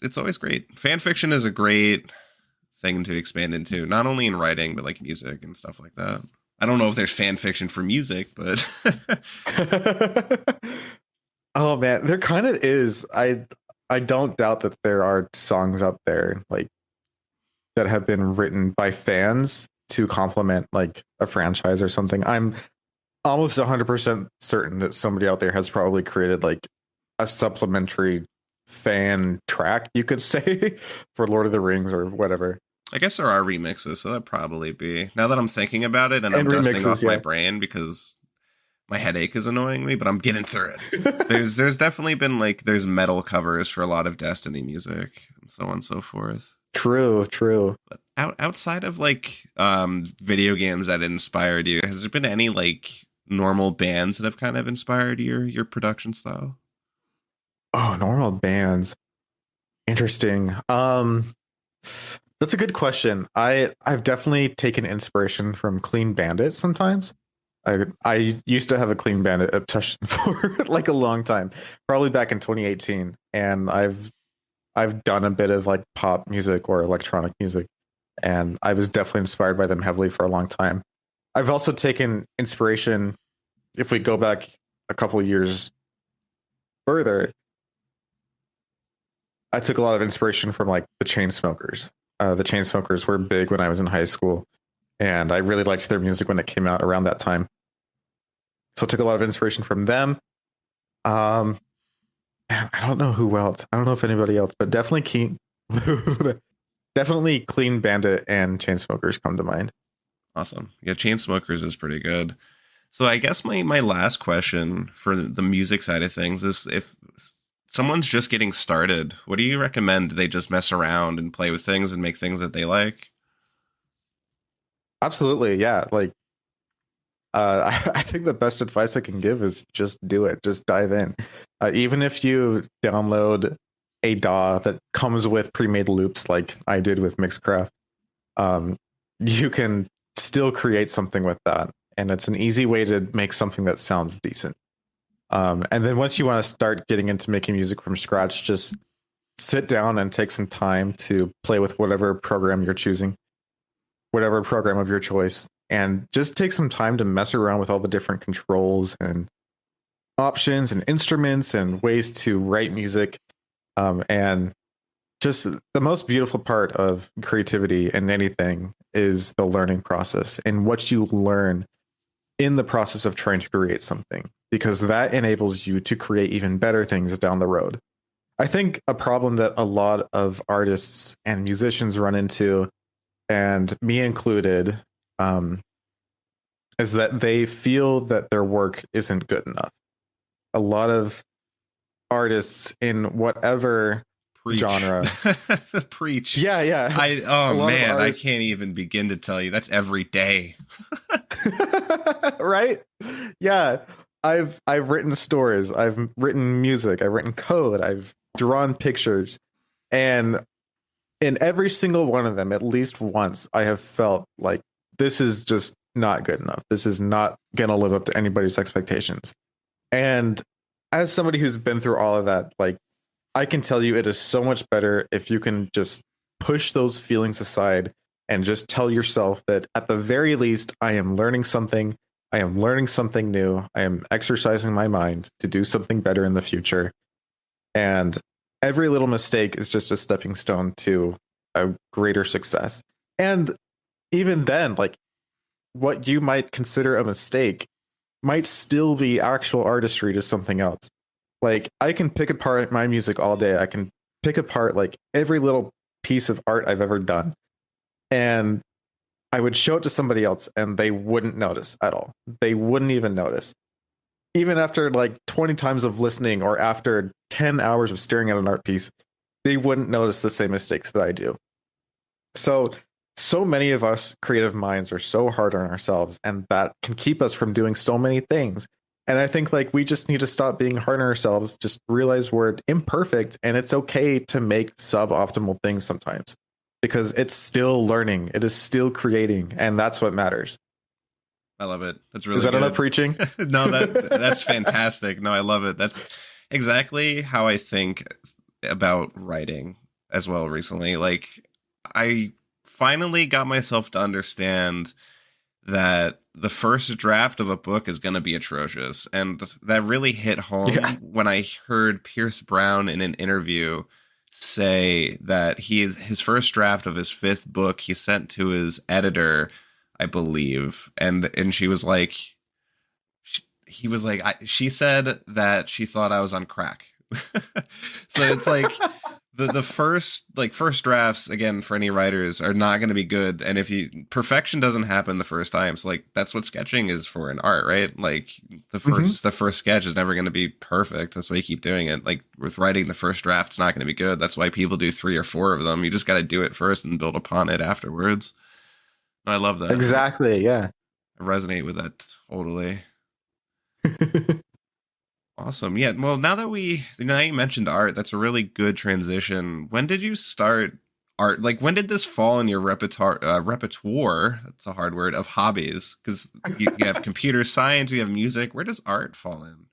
it's always great. Fan fiction is a great thing to expand into, not only in writing, but like music and stuff like that. I don't know if there's fan fiction for music, but Oh man, there kind of is. I don't doubt that there are songs out there like that have been written by fans to complement like a franchise or something. I'm almost 100% certain that somebody out there has probably created like a supplementary fan track, you could say, for Lord of the Rings or whatever. I guess there are remixes, so that'd probably be. Now that I'm thinking about it and I'm And dusting off remixes, my yeah. brain because my headache is annoying me, but I'm getting through it. There's definitely been like there's metal covers for a lot of Destiny music and so on and so forth. True, true. But outside of like video games that inspired you, has there been any like normal bands that have kind of inspired your production style? Oh, normal bands. Interesting. That's a good question. I've definitely taken inspiration from Clean Bandit sometimes. I used to have a Clean Bandit obsession for like a long time, probably back in 2018, and I've done a bit of like pop music or electronic music, and I was definitely inspired by them heavily for a long time. I've also taken inspiration, if we go back a couple of years further, I took a lot of inspiration from like the Chainsmokers. The Chainsmokers were big when I was in high school, and I really liked their music when it came out around that time. So I took a lot of inspiration from them. Um, man, I don't know who else. I don't know if anybody else, but definitely Keen, definitely Clean Bandit and Chainsmokers come to mind. Awesome. Yeah, Chainsmokers is pretty good. So I guess my last question for the music side of things is if someone's just getting started, what do you recommend? Do they just mess around and play with things and make things that they like? Absolutely, yeah. Like, I think the best advice I can give is just do it. Just dive in. Even if you download a DAW that comes with pre-made loops, like I did with Mixcraft, um, you can still create something with that, and it's an easy way to make something that sounds decent. And then once you want to start getting into making music from scratch, just sit down and take some time to play with whatever program you're choosing, whatever program of your choice, and just take some time to mess around with all the different controls and options and instruments and ways to write music. And just the most beautiful part of creativity and anything is the learning process and what you learn in the process of trying to create something, because that enables you to create even better things down the road. I think a problem that a lot of artists and musicians run into, and me included, um, is that they feel that their work isn't good enough. A lot of artists in whatever Preach. genre, Preach. yeah, yeah, Oh a lot of man, I artists, can't even begin to tell you. That's every day. right? Yeah, I've written stories, I've written music, I've written code, I've drawn pictures, and in every single one of them, at least once, I have felt like this is just not good enough. This is not going to live up to anybody's expectations. And as somebody who's been through all of that, like, I can tell you it is so much better if you can just push those feelings aside and just tell yourself that at the very least, I am learning something. I am learning something new. I am exercising my mind to do something better in the future. And every little mistake is just a stepping stone to a greater success. And even then, like, what you might consider a mistake might still be actual artistry to something else. Like, I can pick apart my music all day. I can pick apart like every little piece of art I've ever done. And I would show it to somebody else and they wouldn't notice at all. They wouldn't even notice. Even after like 20 times of listening or after 10 hours of staring at an art piece, they wouldn't notice the same mistakes that I do. So many of us creative minds are so hard on ourselves, and that can keep us from doing so many things. And I think like we just need to stop being hard on ourselves, just realize we're imperfect and it's okay to make suboptimal things sometimes, because it's still learning, it is still creating, and that's what matters. I love it. That's Is really that enough good. preaching? No, that's fantastic. No, I love it. That's exactly how I think about writing as well recently. Like I finally got myself to understand that the first draft of a book is going to be atrocious. And that really hit Yeah. home when I heard Pierce Brown in an interview say that his first draft of his fifth book he sent to his editor, I believe, and she was like, he was like, she said that she thought I was on crack. So it's like the first drafts again for any writers are not going to be good, and if you perfection doesn't happen the first time. So like that's what sketching is for in art, right? Like Hmm. the first sketch is never going to be perfect. That's why you keep doing it. Like with writing, the first draft's not going to be good. That's why people do three or four of them. You just got to do it first and build upon it afterwards. I love that. Exactly. Yeah. I resonate with that totally. Awesome. Yeah. Well, now you mentioned art, that's a really good transition. When did you start art? Like, when did this fall in your repertoire? That's a hard word of hobbies. Because you have computer science, you have music. Where does art fall in?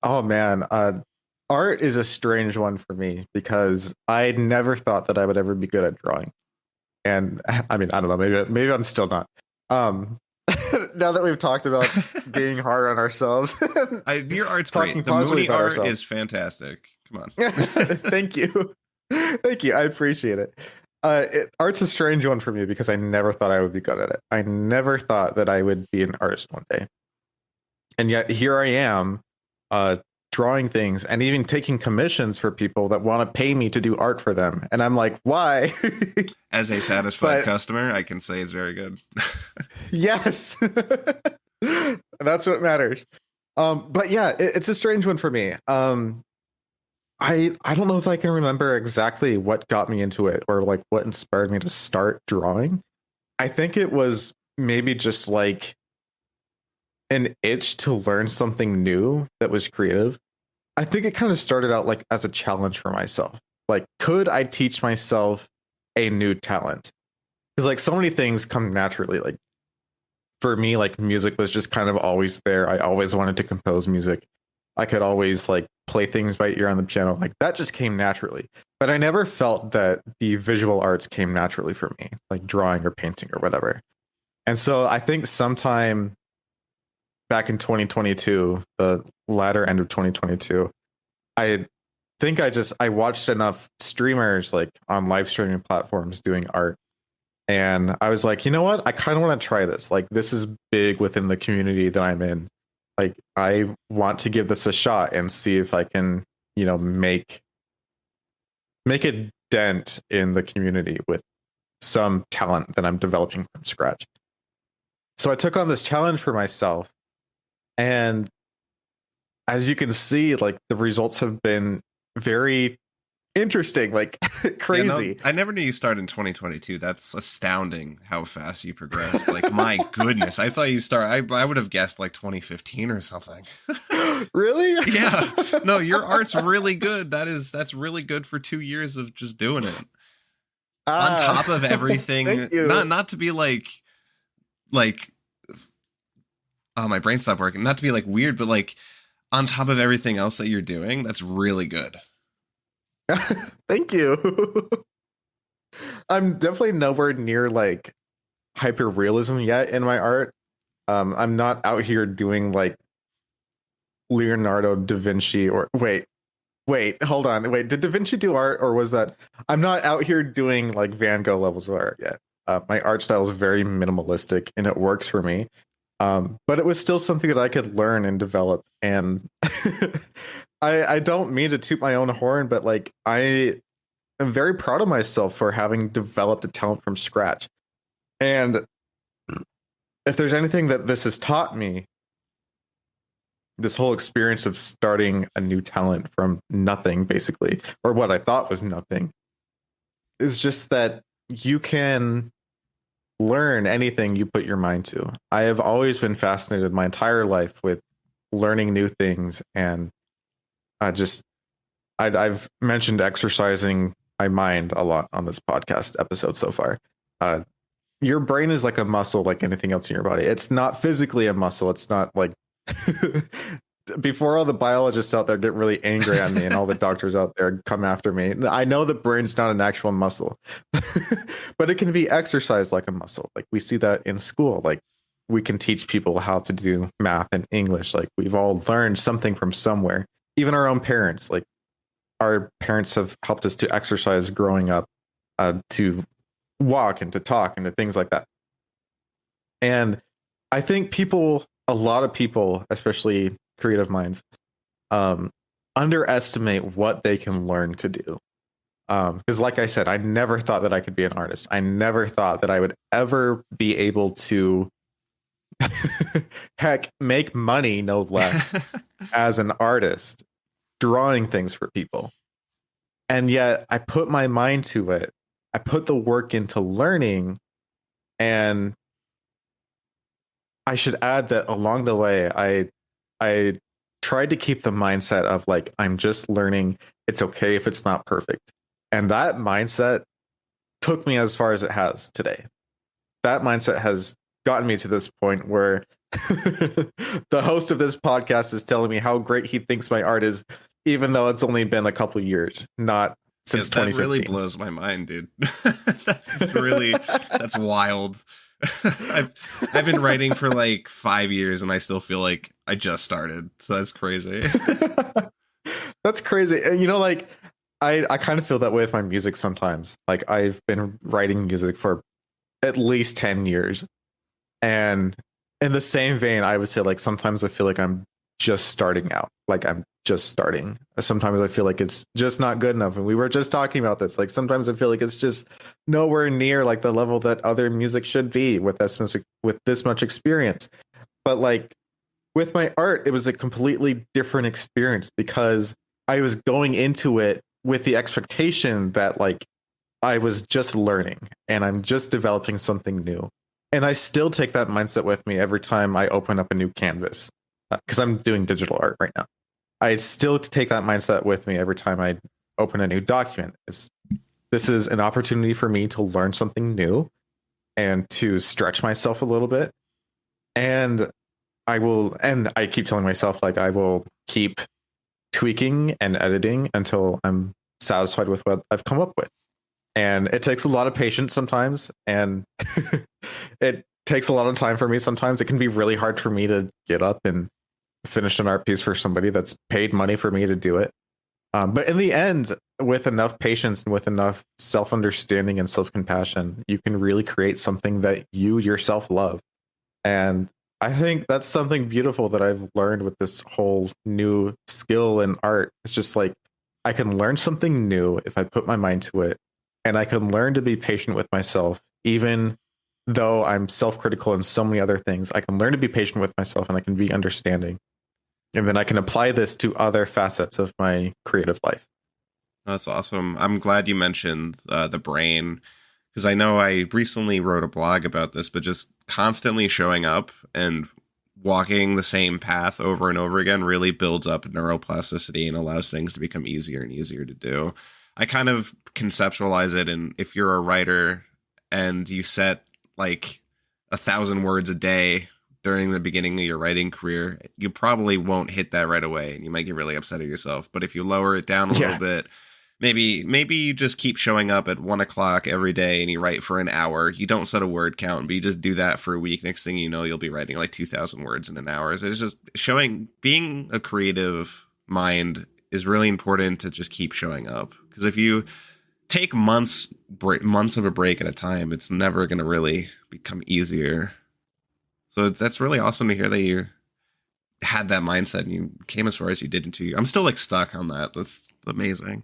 Oh man, art is a strange one for me because I never thought that I would ever be good at drawing. And I mean, I don't know, maybe I'm still not. Um, now that we've talked about being hard on ourselves, Your art's talking great. The positively Mooney about art ourselves. is fantastic. Come on. Thank you, thank you. I appreciate it. Art's a strange one for me because I never thought I would be good at it. I never thought that I would be an artist one day, and yet here I am uh, drawing things and even taking commissions for people that want to pay me to do art for them. And I'm like, why? As a satisfied But customer, I can say it's very good. yes, that's what matters. But yeah, it's a strange one for me. I don't know if I can remember exactly what got me into it or like what inspired me to start drawing. I think it was maybe just like an itch to learn something new that was creative. I think it kind of started out like as a challenge for myself. Like, could I teach myself a new talent? Because like so many things come naturally. Like for me, like music was just kind of always there. I always wanted to compose music. I could always like play things by ear on the piano. Like that just came naturally. But I never felt that the visual arts came naturally for me, like drawing or painting or whatever. And so I think sometime back in 2022, the latter end of 2022, I think I watched enough streamers like on live streaming platforms doing art. And I was like, you know what? I kind of want to try this. Like, this is big within the community that I'm in. Like, I want to give this a shot and see if I can, make a dent in the community with some talent that I'm developing from scratch. So I took on this challenge for myself. And as you can see, like the results have been very interesting, like Yeah, no, crazy. I never knew you started in 2022. That's astounding how fast you progressed. Like, my goodness, I thought you started. I would have guessed like 2015 or something. Really? Yeah, no, your art's really good. That's really good for 2 years of just doing it. On top of everything, thank you. not to be like oh, my brain stopped working. Not to be like weird, but like on top of everything else that you're doing, that's really good. Thank you. I'm definitely nowhere near like hyper realism yet in my art. I'm not out here doing like Leonardo da Vinci or wait, hold on. Wait, did Da Vinci do art or was that I'm not out here doing like Van Gogh levels of art yet. My art style is very minimalistic and it works for me. But it was still something that I could learn and develop. And I don't mean to toot my own horn, but like I am very proud of myself for having developed a talent from scratch. And if there's anything that this has taught me, this whole experience of starting a new talent from nothing, basically, or what I thought was nothing, is just that you can learn anything you put your mind to. I have always been fascinated my entire life with learning new things, and I've mentioned exercising my mind a lot on this podcast episode so far. Your brain is like a muscle, like anything else in your body. It's not physically a muscle. It's not like before all the biologists out there get really angry at me and all the doctors out there come after me. I know the brain's not an actual muscle, but it can be exercised like a muscle. Like we see that in school. Like we can teach people how to do math and English. Like we've all learned something from somewhere. Even our own parents. Like our parents have helped us to exercise growing up, to walk and to talk and to things like that. And I think a lot of people, especially creative minds, underestimate what they can learn to do. Because like I said, I never thought that I could be an artist. I never thought that I would ever be able to heck, make money, no less, as an artist, drawing things for people. And yet I put my mind to it. I put the work into learning, and I should add that along the way, I tried to keep the mindset of like, I'm just learning. It's okay if it's not perfect. And that mindset took me as far as it has today. That mindset has gotten me to this point where the host of this podcast is telling me how great he thinks my art is, even though it's only been a couple years, not since Yeah, that 2015. really blows my mind, dude. That's wild. I've been writing for like 5 years and I still feel like I just started. So that's crazy. That's crazy. And like I kind of feel that way with my music sometimes. Like I've been writing music for at least 10 years. And in the same vein, I would say like sometimes I feel like I'm just starting out. Like I'm just starting. Sometimes I feel like it's just not good enough. And we were just talking about this. Like sometimes I feel like it's just nowhere near like the level that other music should be with this much experience. But like with my art, it was a completely different experience because I was going into it with the expectation that like I was just learning and I'm just developing something new. And I still take that mindset with me every time I open up a new canvas because I'm doing digital art right now. I still take that mindset with me every time I open a new document. This is an opportunity for me to learn something new and to stretch myself a little bit. And I keep telling myself, like, I will keep tweaking and editing until I'm satisfied with what I've come up with. And it takes a lot of patience sometimes. And it takes a lot of time for me sometimes. It can be really hard for me to get up and finish an art piece for somebody that's paid money for me to do it. But in the end, with enough patience and with enough self-understanding and self-compassion, you can really create something that you yourself love. And I think that's something beautiful that I've learned with this whole new skill in art. It's just like I can learn something new if I put my mind to it, and I can learn to be patient with myself, even though I'm self-critical in so many other things. I can learn to be patient with myself, and I can be understanding, and then I can apply this to other facets of my creative life. That's awesome. I'm glad you mentioned the brain, because I know I recently wrote a blog about this, but just constantly showing up and walking the same path over and over again really builds up neuroplasticity and allows things to become easier and easier to do. I kind of conceptualize it, and if you're a writer and you set like 1,000 words a day during the beginning of your writing career, you probably won't hit that right away, and you might get really upset at yourself. But if you lower it down a little bit, maybe you just keep showing up at 1 o'clock every day and you write for an hour. You don't set a word count, but you just do that for a week. Next thing you know, you'll be writing like 2,000 words in an hour. So it's just showing, being a creative mind is really important to just keep showing up. Because if you take months of a break at a time, it's never going to really become easier. So that's really awesome to hear that you had that mindset and you came as far as you did into you. I'm still like stuck on that. That's amazing.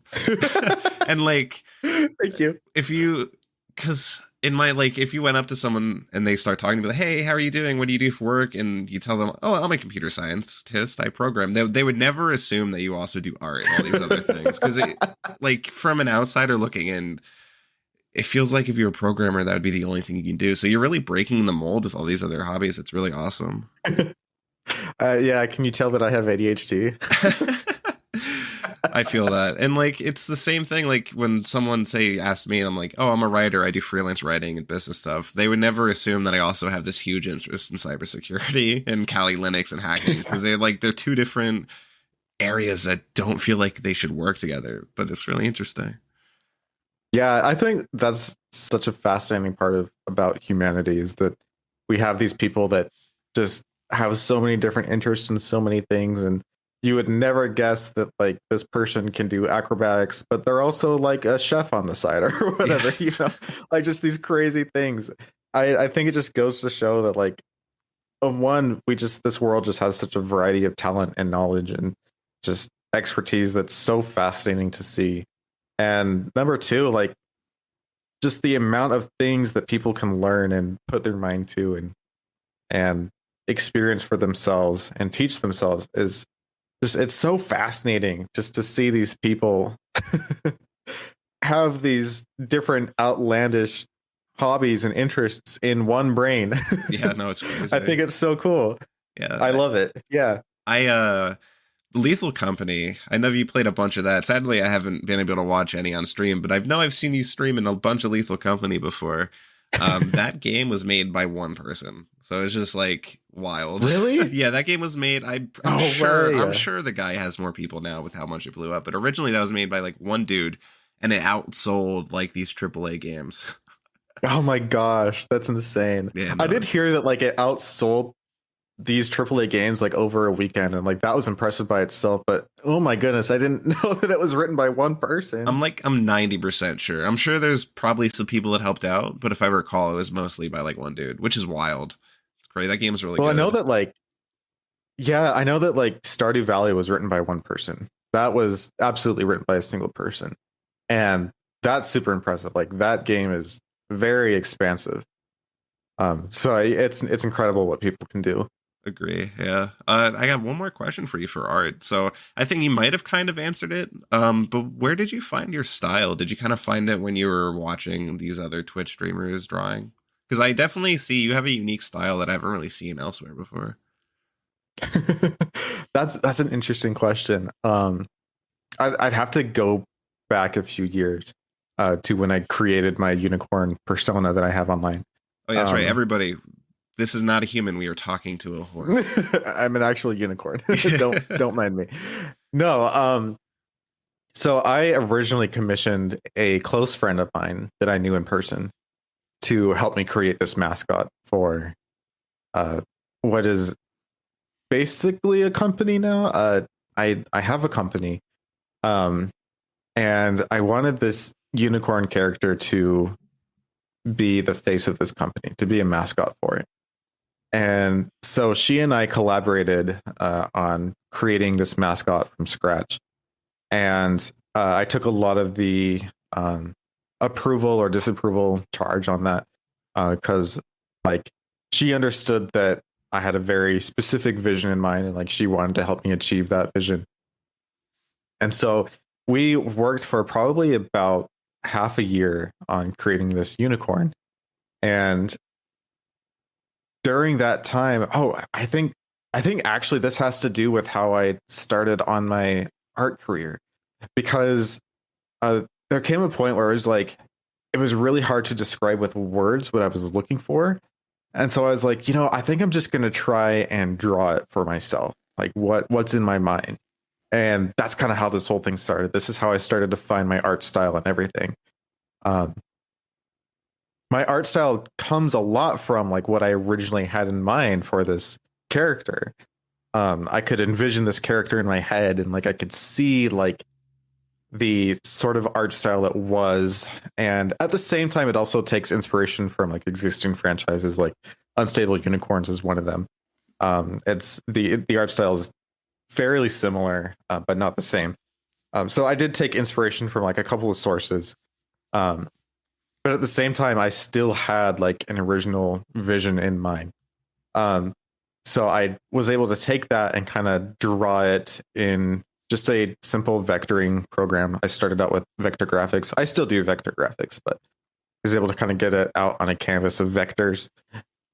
And like, thank you. If you, because in my, like, if you went up to someone and they start talking to me like, hey, how are you doing? What do you do for work? And you tell them, oh, I'm a computer scientist. I program. They would never assume that you also do art and all these other things. Because like from an outsider looking in, it feels like if you're a programmer, that would be the only thing you can do. So you're really breaking the mold with all these other hobbies. It's really awesome. Yeah. Can you tell that I have ADHD? I feel that. And like, it's the same thing. Like when someone asks me, and I'm like, oh, I'm a writer. I do freelance writing and business stuff. They would never assume that I also have this huge interest in cybersecurity and Kali Linux and hacking, because they're two different areas that don't feel like they should work together, but it's really interesting. Yeah, I think that's such a fascinating part about humanity is that we have these people that just have so many different interests in so many things, and you would never guess that like this person can do acrobatics, but they're also like a chef on the side or whatever, like just these crazy things. I think it just goes to show that like one, this world just has such a variety of talent and knowledge and just expertise that's so fascinating to see. And number two, like just the amount of things that people can learn and put their mind to and experience for themselves and teach themselves is just, it's so fascinating just to see these people have these different outlandish hobbies and interests in one brain. Yeah, no, it's crazy. I think it's so cool. Yeah, I love it. Yeah. Lethal Company, I know you played a bunch of that. Sadly, I haven't been able to watch any on stream, but I've seen you stream in a bunch of Lethal Company before. That game was made by one person, so it's just like wild. Really? Yeah, that game was made. I'm sure the guy has more people now with how much it blew up, but originally that was made by like one dude, and it outsold like these AAA games. Oh my gosh, that's insane. Yeah, no. I did hear that like it outsold these AAA games like over a weekend, and like that was impressive by itself, but oh my goodness, I didn't know that it was written by one person. I'm 90% sure. I'm sure there's probably some people that helped out, but if I recall, it was mostly by like one dude, which is wild. It's crazy. That game's really good. I know that like Yeah, I know that like Stardew Valley was written by one person. That was absolutely written by a single person. And that's super impressive. Like that game is very expansive. It's incredible what people can do. Agree. Yeah. I got one more question for you for art. So I think you might have kind of answered it. But where did you find your style? Did you kind of find it when you were watching these other Twitch streamers drawing? Because I definitely see you have a unique style that I haven't really seen elsewhere before. That's an interesting question. I'd have to go back a few years to when I created my unicorn persona that I have online. Oh, yeah, that's right. Um, Everybody, this is not a human. We are talking to a horse. I'm an actual unicorn. Don't mind me. No, so I originally commissioned a close friend of mine that I knew in person to help me create this mascot for uh, what is basically a company now. I have a company, um, and I wanted this unicorn character to be the face of this company, to be a mascot for it. And so she and I collaborated on creating this mascot from scratch. And I took a lot of the um, approval or disapproval charge on that because, like, she understood that I had a very specific vision in mind, and like she wanted to help me achieve that vision. And so we worked for probably about half a year on creating this unicorn. And during that time, I think actually this has to do with how I started on my art career because there came a point where it was really hard to describe with words what I was looking for. And so I was like, I think I'm just gonna try and draw it for myself, like what's in my mind. And that's kind of how this whole thing started. This is how I started to find my art style and everything. Um, my art style comes a lot from like what I originally had in mind for this character. I could envision this character in my head, and like I could see like the sort of art style it was, and at the same time it also takes inspiration from like existing franchises. Like Unstable Unicorns is one of them. It's the art style is fairly similar, but not the same. So I did take inspiration from like a couple of sources, um, but at the same time I still had like an original vision in mind. um, so I was able to take that and kind of draw it in just a simple vectoring program. I started out with vector graphics. I still do vector graphics, but I was able to kind of get it out on a canvas of vectors.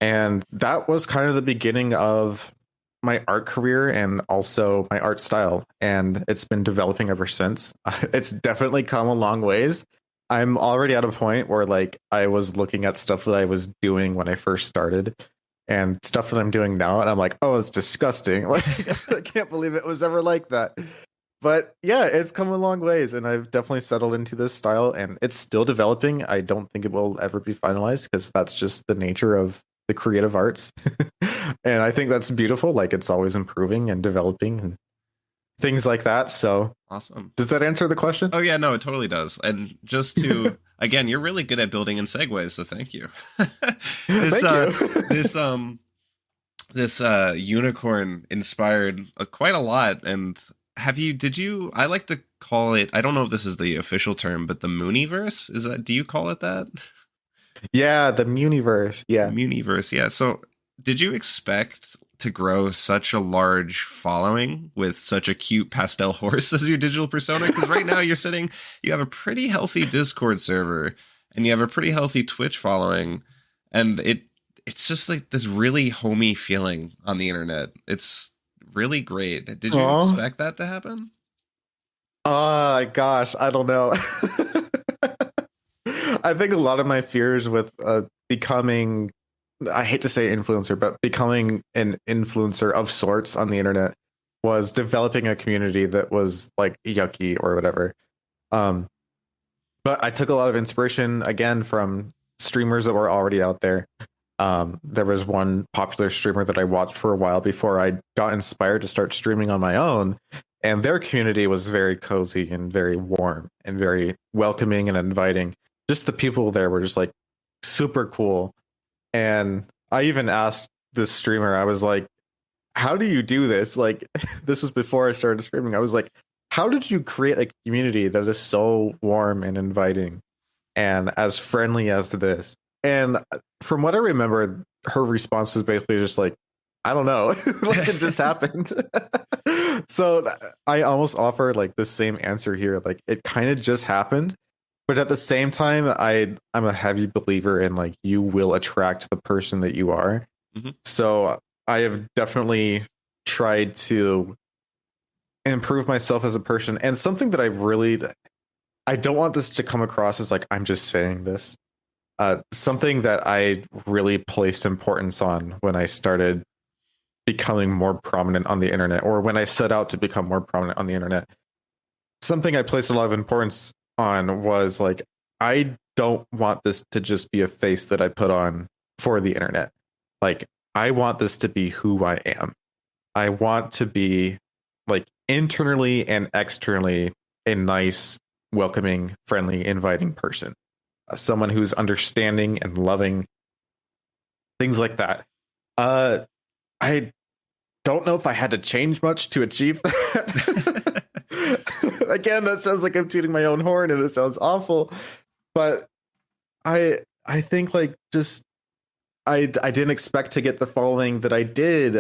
And that was kind of the beginning of my art career and also my art style. And it's been developing ever since. It's definitely come a long ways. I'm already at a point where like I was looking at stuff that I was doing when I first started and stuff that I'm doing now, and I'm like, oh, it's disgusting. Like I can't believe it was ever like that. But yeah, it's come a long ways, and I've definitely settled into this style, and it's still developing. I don't think it will ever be finalized because that's just the nature of the creative arts. And I think that's beautiful. Like it's always improving and developing and things like that. So Awesome. does that answer the question? Oh yeah, no, it totally does. And just to again, you're really good at building in segues, so thank you. this Thank uh you. this unicorn inspired quite a lot. And did you I like to call it, I don't know if this is the official term, but the Muniverse, is that, do you call it that? Yeah, the Muniverse. Yeah. Muniverse, yeah. So did you expect to grow such a large following with such a cute pastel horse as your digital persona? Because right now you have a pretty healthy Discord server and you have a pretty healthy Twitch following, and it's just like this really homey feeling on the internet. It's really great. Did you Oh, expect that to happen? oh gosh, I don't know. I think a lot of my fears with becoming, I hate to say influencer, but becoming an influencer of sorts on the internet was developing a community that was like yucky or whatever. Um, but I took a lot of inspiration again from streamers that were already out there. There was one popular streamer that I watched for a while before I got inspired to start streaming on my own. And their community was very cozy and very warm and very welcoming and inviting. Just the people there were just like super cool. And I even asked this streamer, I was like, how do you do this? Like, this was before I started streaming. I was like, how did you create a community that is so warm and inviting and as friendly as this? And from what I remember, her response was basically just like, I don't know. Like it just happened. So I almost offer like the same answer here. Like it kind of just happened. But at the same time, I'm a heavy believer in like you will attract the person that you are. Mhm. So I have definitely tried to improve myself as a person. And something that I don't want this to come across as like I'm just saying this. Something that I really placed importance on when I started becoming more prominent on the internet, or when I set out to become more prominent on the internet, something I placed a lot of importance on was like, I don't want this to just be a face that I put on for the internet. Like, I want this to be who I am. I want to be like internally and externally a nice, welcoming, friendly, inviting person. Someone who's understanding and loving, things like that. Uh, I don't know if I had to change much to achieve that. Again, that sounds like I'm tooting my own horn and it sounds awful. But I think like just I didn't expect to get the following that I did.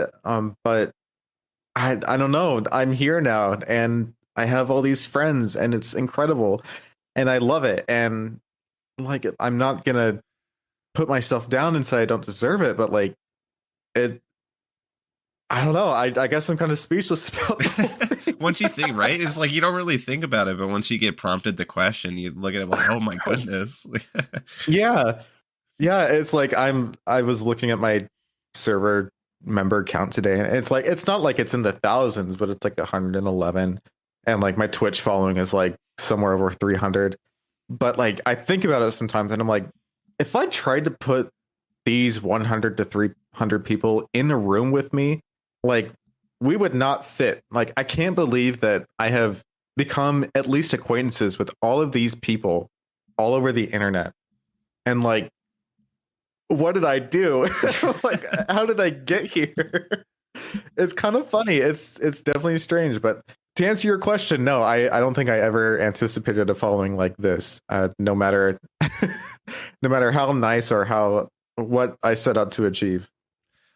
But I don't know. I'm here now and I have all these friends and it's incredible and I love it. And like I'm not gonna put myself down and say I don't deserve it, but like it I don't know. I guess I'm kind of speechless about the whole thing. Once you think, right? It's like you don't really think about it, but once you get prompted the question, you look at it like, oh my goodness. Yeah. Yeah, it's like I was looking at my server member count today and it's like it's not like it's in the thousands, but it's like 111 and like my Twitch following is like somewhere over 300. But like I think about it sometimes and I'm like if I tried to put these 100 to 300 people in a room with me, like we would not fit. Like I can't believe that I have become at least acquaintances with all of these people all over the internet. And like what did I do? Like, how did I get here? It's kind of funny. It's definitely strange. But to answer your question, no, I don't think I ever anticipated a following like this. No matter no matter how nice or how what I set out to achieve.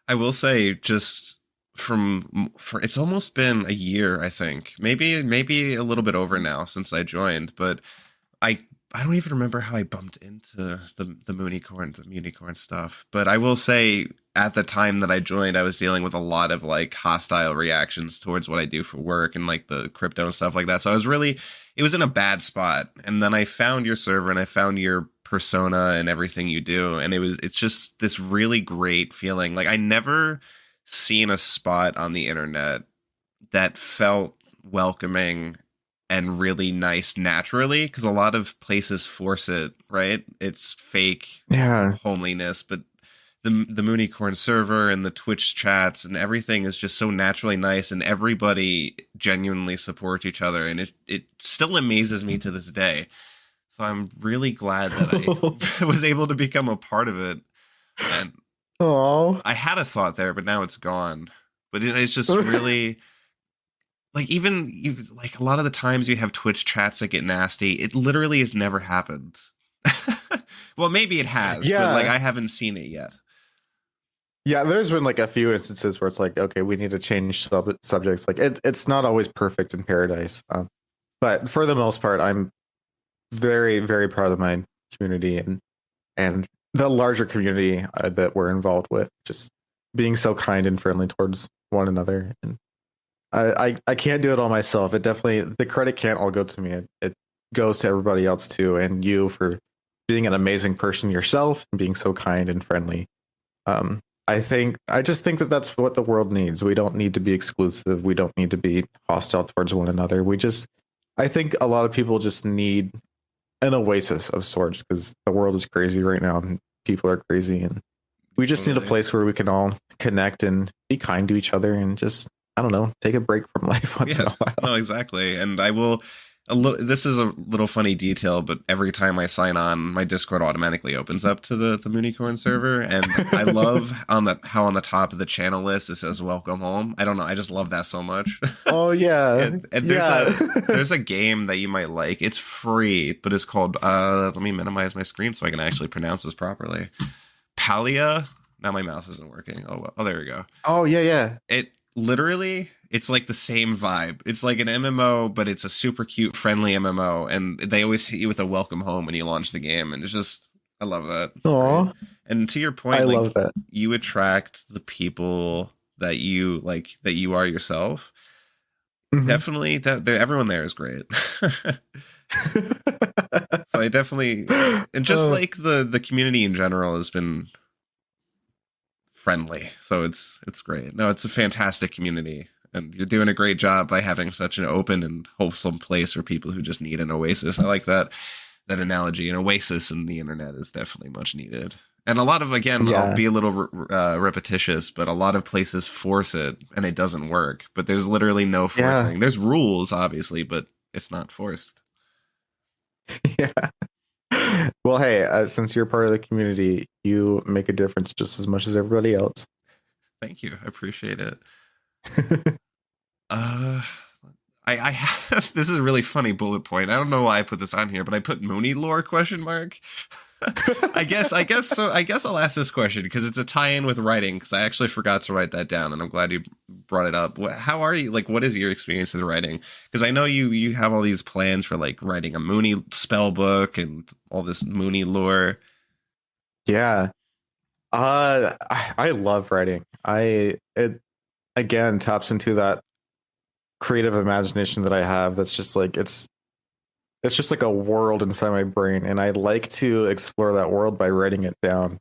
I will say, just for it's almost been a year, I think, maybe a little bit over now since I joined, but I I don't even remember how I bumped into the Municorn stuff. But I will say, at the time that I joined, I was dealing with a lot of like hostile reactions towards what I do for work and like the crypto and stuff like that. So I was really, it was in a bad spot. And then I found your server and I found your persona and everything you do, and it's just this really great feeling. Like I never seen a spot on the internet that felt welcoming and really nice naturally, because a lot of places force it, right? It's fake Yeah. homeliness, but the Municorn server and the Twitch chats and everything is just so naturally nice, and everybody genuinely supports each other, and it still amazes me to this day. So I'm really glad that I was able to become a part of it. And Oh. I had a thought there, but now it's gone. But it's just really like, even you, like a lot of the times you have Twitch chats that get nasty. It literally has never happened. Well, maybe it has, but like Yeah. I haven't seen it yet. Yeah, there's been like a few instances where it's like, okay, we need to change subjects. Like it's not always perfect in paradise, but for the most part, I'm very, very proud of my community and the larger community that we're involved with. Just being so kind and friendly towards one another. And I can't do it all myself. It definitely the credit can't all go to me. It goes to everybody else too, and you for being an amazing person yourself and being so kind and friendly. Um, I just think that that's what the world needs. We don't need to be exclusive. We don't need to be hostile towards one another. I think a lot of people just need an oasis of sorts because the world is crazy right now and people are crazy, and we just need a Totally. place where we can all connect and be kind to each other and just I don't know, take a break from life once in Yeah, a while. no, exactly. And I will. This is a little funny detail, but every time I sign on, my Discord automatically opens up to the Municorn server, and I love on the how on the top of the channel list it says "Welcome home." I don't know, I just love that so much. Oh yeah, And yeah. there's a game that you might like. It's free, but it's called let me minimize my screen so I can actually pronounce this properly. Palia. Now my mouse isn't working. Oh well. Oh, there we go. Oh yeah, yeah. It literally it's like the same vibe. It's like an MMO, but it's a super cute, friendly MMO, and they always hit you with a welcome home when you launch the game, and it's just I love that. It's great. Oh, And to your I point, love like that. you attract the people that you like that you are yourself. Mhm. Definitely, that everyone there is great. So I definitely, and just Oh, like the community in general has been friendly, so it's great. No, it's a fantastic community, and you're doing a great job by having such an open and wholesome place for people who just need an oasis. I like that analogy. An oasis in the internet is definitely much needed. And a lot of, again, I'll yeah, be a little repetitious, but a lot of places force it and it doesn't work. But there's literally no yeah, forcing. There's rules, obviously, but it's not forced. yeah. Well, hey, since you're part of the community, you make a difference just as much as everybody else. Thank you. I appreciate it. Uh, I have this is a really funny bullet point. I don't know why I put this on here, but I put Mooney lore question mark. I guess so. I guess I'll ask this question because it's a tie-in with writing. Because I actually forgot to write that down, and I'm glad you brought it up. How are you? Like, what is your experience with writing? Because I know you have all these plans for like writing a Mooney spell book and all this Mooney lore. Yeah. I love writing. It again taps into that creative imagination that I have. That's just like it's just like a world inside my brain, and I like to explore that world by writing it down.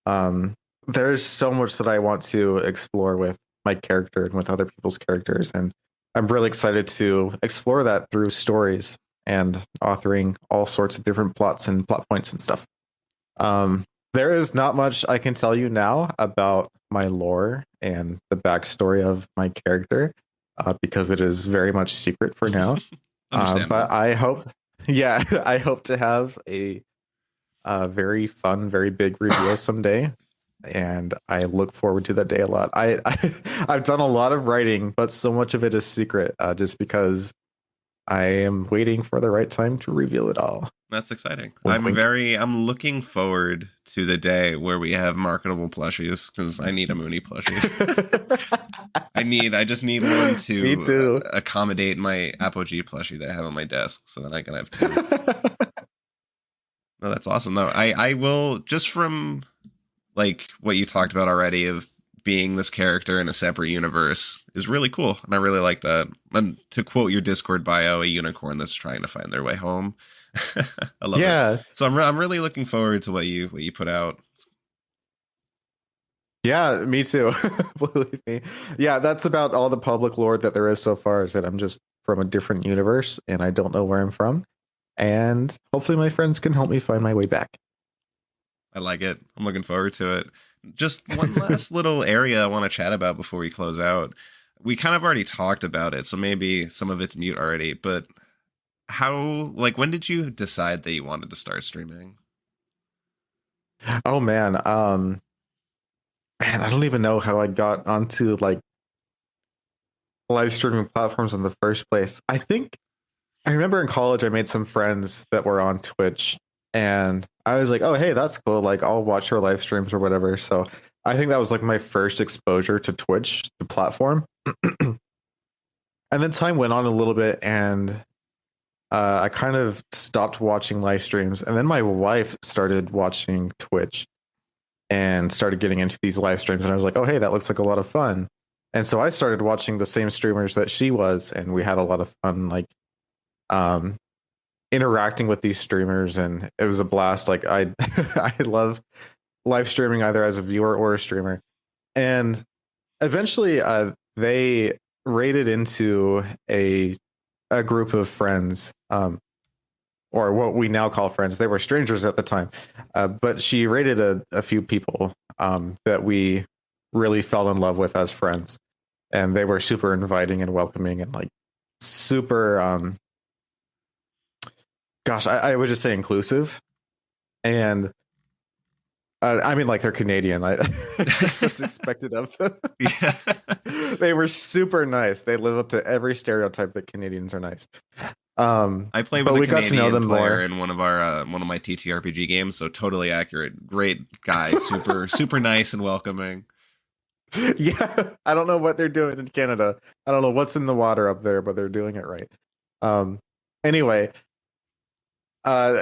Um, there's so much that I want to explore with my character and with other people's characters, and I'm really excited to explore that through stories and authoring all sorts of different plots and plot points and stuff. Um, there is not much I can tell you now about my lore and the backstory of my character because it is very much secret for now. But Understandable. I hope, yeah, I hope to have a very fun, very big reveal someday. And I look forward to that day a lot. I've done a lot of writing, but so much of it is secret, just because I am waiting for the right time to reveal it all. That's exciting. Wink, wink. I'm looking forward to the day where we have marketable plushies because I need a Mooney plushie. I just need one Me to too. accommodate my Apogee plushie that I have on my desk so that I can have two. No, that's awesome though. I will just from like what you talked about already of being this character in a separate universe is really cool. And I really like that. And to quote your Discord bio, a unicorn that's trying to find their way home. I love it. Yeah, So I'm really looking forward to what you put out. yeah, me too. Believe me. Yeah, that's about all the public lore that there is so far. Is that I'm just from a different universe and I don't know where I'm from, and hopefully my friends can help me find my way back. I like it. I'm looking forward to it. Just one last little area I want to chat about before we close out. We kind of already talked about it, so maybe some of it's mute already, but how like when did you decide that you wanted to start streaming? Oh man, I don't even know how I got onto like live streaming platforms in the first place. I think I remember in college I made some friends that were on Twitch, and I was like, "Oh, hey, that's cool. Like I'll watch your live streams or whatever." So, I think that was like my first exposure to Twitch, the platform. And then time went on a little bit, and I kind of stopped watching live streams. And then my wife started watching Twitch and started getting into these live streams. And I was like, oh, hey, that looks like a lot of fun. And so I started watching the same streamers that she was, and we had a lot of fun, like um, interacting with these streamers, and it was a blast. Like I, I love live streaming either as a viewer or a streamer. And eventually, they raided into a group of friends, or what we now call friends. They were strangers at the time, but she rated a few people that we really fell in love with as friends, and they were super inviting and welcoming and like super gosh, I would just say inclusive. And I mean, like they're Canadian. That's what's expected of them. Yeah. They were super nice. They live up to every stereotype that Canadians are nice. I played with But a we got to know Canadian them player more. in one of my TTRPG games, so totally accurate. Great guy, super nice and welcoming. Yeah, I don't know what they're doing in Canada. I don't know what's in the water up there, but they're doing it right. Um, anyway,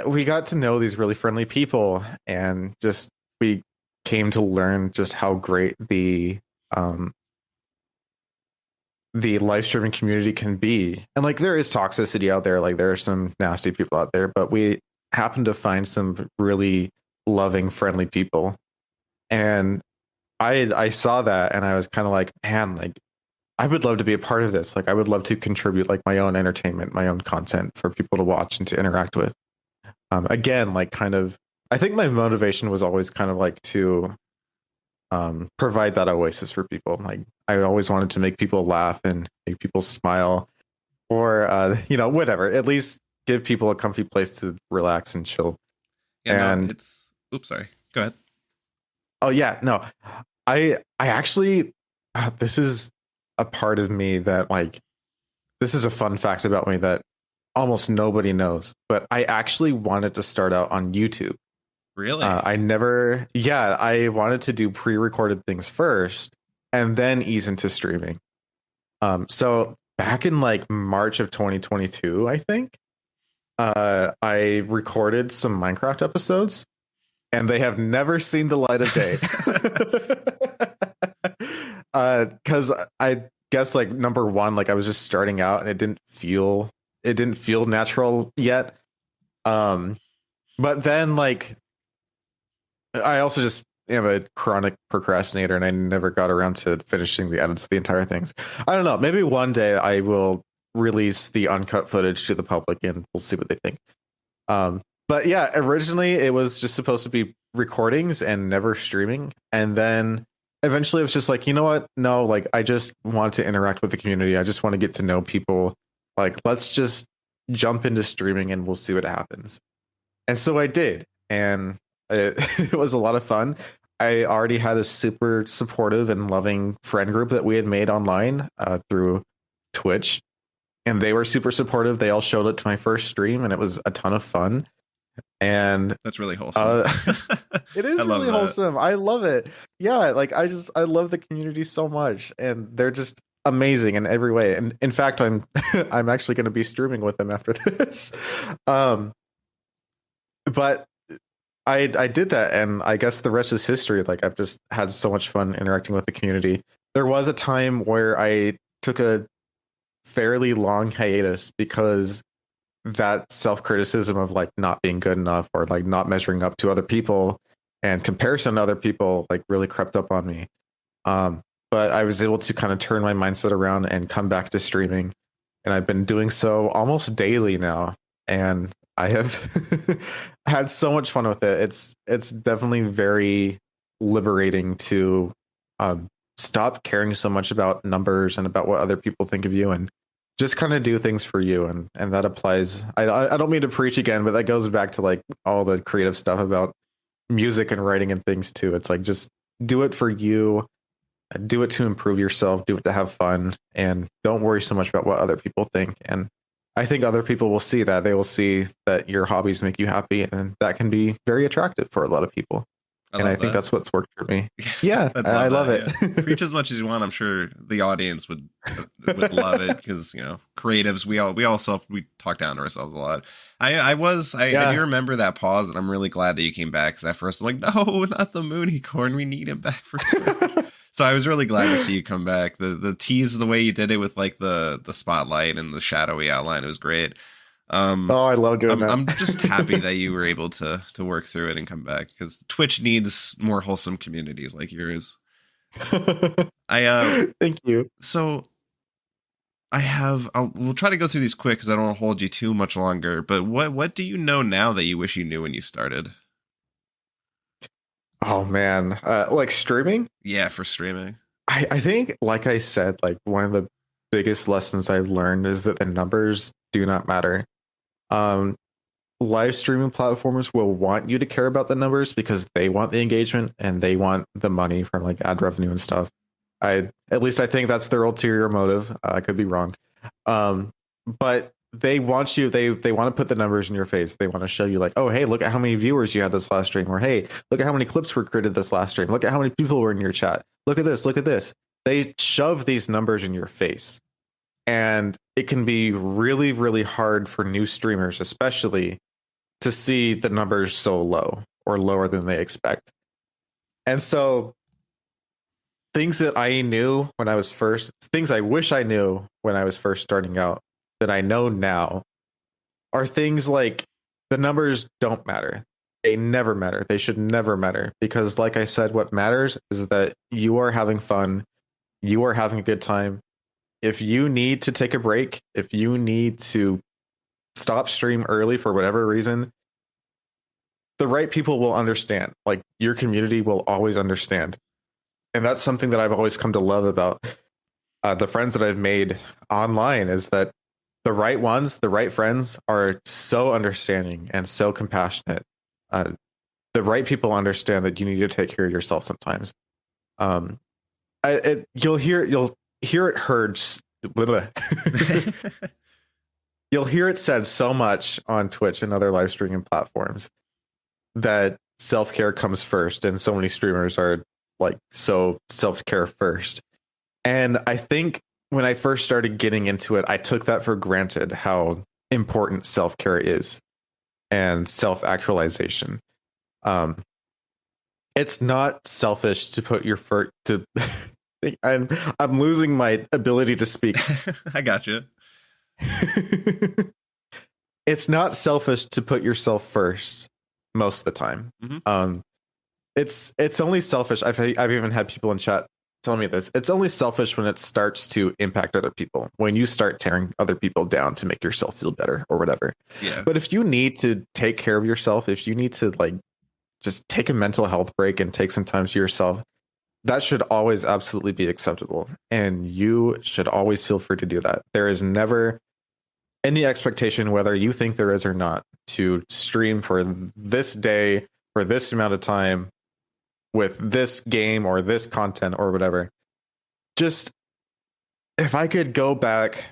we got to know these really friendly people, and just we came to learn just how great um the live streaming community can be. And like there is toxicity out there, like there are some nasty people out there, but we happen to find some really loving, friendly people. And I saw that and I was kind of like, man, like I would love to be a part of this. Like I would love to contribute like my own entertainment, my own content for people to watch and to interact with. Again, like kind of I think my motivation was always kind of like to provide that oasis for people. Like I always wanted to make people laugh and make people smile, or whatever. At least give people a comfy place to relax and chill. Yeah, no, And it's. Oops, sorry. Go ahead. oh yeah, no, I actually this is a part of me that like this is a fun fact about me that almost nobody knows. But I actually wanted to start out on YouTube. Really? I never, yeah, I wanted to do pre-recorded things first and then ease into streaming. So back in like March of 2022, I think, I recorded some Minecraft episodes and they have never seen the light of day. Because I guess like number one, like I was just starting out and it didn't feel natural yet. Um, but then like I also just am a chronic procrastinator and I never got around to finishing the edits of the entire things. I don't know. Maybe one day I will release the uncut footage to the public and we'll see what they think. But yeah, originally it was just supposed to be recordings and never streaming. And then eventually it was just like, you know what? No, like I just want to interact with the community. I just want to get to know people. Like, let's just jump into streaming and we'll see what happens. And so I did. And it, it was a lot of fun. I already had a super supportive and loving friend group that we had made online through Twitch. And they were super supportive. They all showed up to my first stream and it was a ton of fun. And That's really wholesome. it I is love really that. wholesome. I love it. Yeah, like I love the community so much and they're just amazing in every way. And in fact, I'm I'm actually going to be streaming with them after this. Um but I did that and I guess the rest is history. Like I've just had so much fun interacting with the community. There was a time where I took a fairly long hiatus because that self-criticism of like not being good enough or like not measuring up to other people and comparison to other people like really crept up on me. But I was able to kind of turn my mindset around and come back to streaming, and I've been doing so almost daily now, and I have had so much fun with it. It's definitely very liberating to um, stop caring so much about numbers and about what other people think of you, and just kind of do things for you. And that applies. I don't mean to preach again, but that goes back to like all the creative stuff about music and writing and things too. It's like just do it for you, do it to improve yourself, do it to have fun, and don't worry so much about what other people think. And I think other people will see that. They will see that your hobbies make you happy, and that can be very attractive for a lot of people. I And I love think that. that's what's worked for me. Yeah, I'd I love love that. it. Yeah, preach as much as you want. I'm sure the audience would love it because creatives we talk down to ourselves a lot. I do Yeah. remember that pause, and I'm really glad that you came back because at first I'm like, no, not the Municorn. We need him back for Twitch. So I was really glad to see you come back. The tease, the way you did it with like the spotlight and the shadowy outline, it was great. Oh, I love doing that. I'm just happy that you were able to work through it and come back because Twitch needs more wholesome communities like yours. I Thank you. so we'll try to go through these quick because I don't want to hold you too much longer. But what do you know now that you wish you knew when you started? Oh man, like streaming. Yeah, for streaming. I think, like I said, like one of the biggest lessons I've learned is that the numbers do not matter. Um, live streaming platforms will want you to care about the numbers because they want the engagement and they want the money from like ad revenue and stuff. At least I think that's their ulterior motive. I could be wrong. But they want you, they want to put the numbers in your face. They want to show you like, oh, hey, look at how many viewers you had this last stream, or hey, look at how many clips were created this last stream. Look at how many people were in your chat. Look at this, look at this. They shove these numbers in your face. And it can be really, really hard for new streamers, especially, to see the numbers so low or lower than they expect. And so things that I knew when I was first, things I wish I knew when I was first starting out that I know now are things like the numbers don't matter. They never matter. They should never matter because, like I said, what matters is that you are having fun. You are having a good time. If you need to take a break, if you need to stop stream early for whatever reason, the right people will understand. Like your community will always understand. And that's something that I've always come to love about the friends that I've made online is that the right ones, the right friends are so understanding and so compassionate. The right people understand that you need to take care of yourself sometimes. You'll hear it heard. You'll hear it said so much on Twitch and other live streaming platforms that self-care comes first, and so many streamers are like so self-care first. And I think when I first started getting into it, I took that for granted how important self-care is and self-actualization. It's not selfish to put your first to I'm losing my ability to speak. I got you. It's not selfish to put yourself first most of the time. Mm-hmm. It's only selfish. I've even had people in chat tell me this. It's only selfish when it starts to impact other people. When you start tearing other people down to make yourself feel better or whatever. Yeah. But if you need to take care of yourself, if you need to like just take a mental health break and take some time to yourself, that should always absolutely be acceptable. And you should always feel free to do that. There is never any expectation, whether you think there is or not, to stream for this day for this amount of time with this game or this content or whatever. Just if I could go back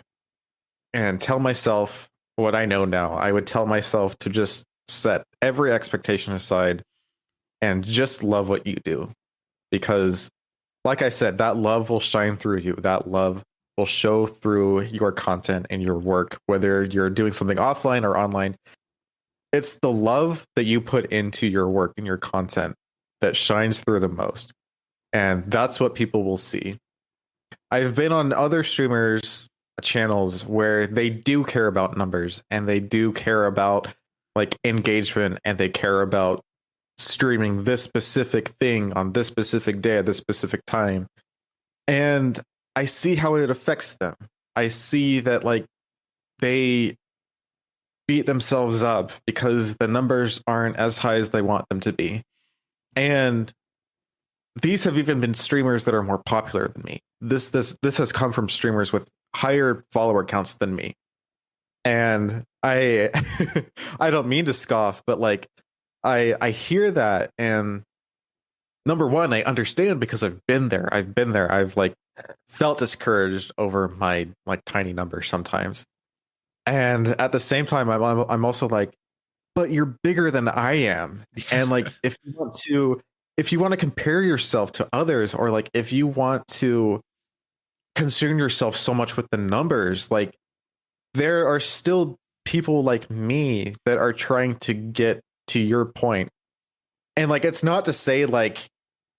and tell myself what I know now, I would tell myself to just set every expectation aside and just love what you do. Because like I said, that love will shine through you. That love will show through your content and your work, whether you're doing something offline or online. It's the love that you put into your work and your content that shines through the most. And that's what people will see. I've been on other streamers' channels where they do care about numbers and they do care about like engagement and they care about streaming this specific thing on this specific day at this specific time. And I see how it affects them. I see that like they beat themselves up because the numbers aren't as high as they want them to be. And these have even been streamers that are more popular than me. This has come from streamers with higher follower counts than me. And I I don't mean to scoff, but like I hear that, and number one, I understand because I've been there. I've like felt discouraged over my like tiny numbers sometimes. And at the same time, I'm also like, but you're bigger than I am. And like if you want to compare yourself to others, or like if you want to concern yourself so much with the numbers, like there are still people like me that are trying to get to your point. And like it's not to say like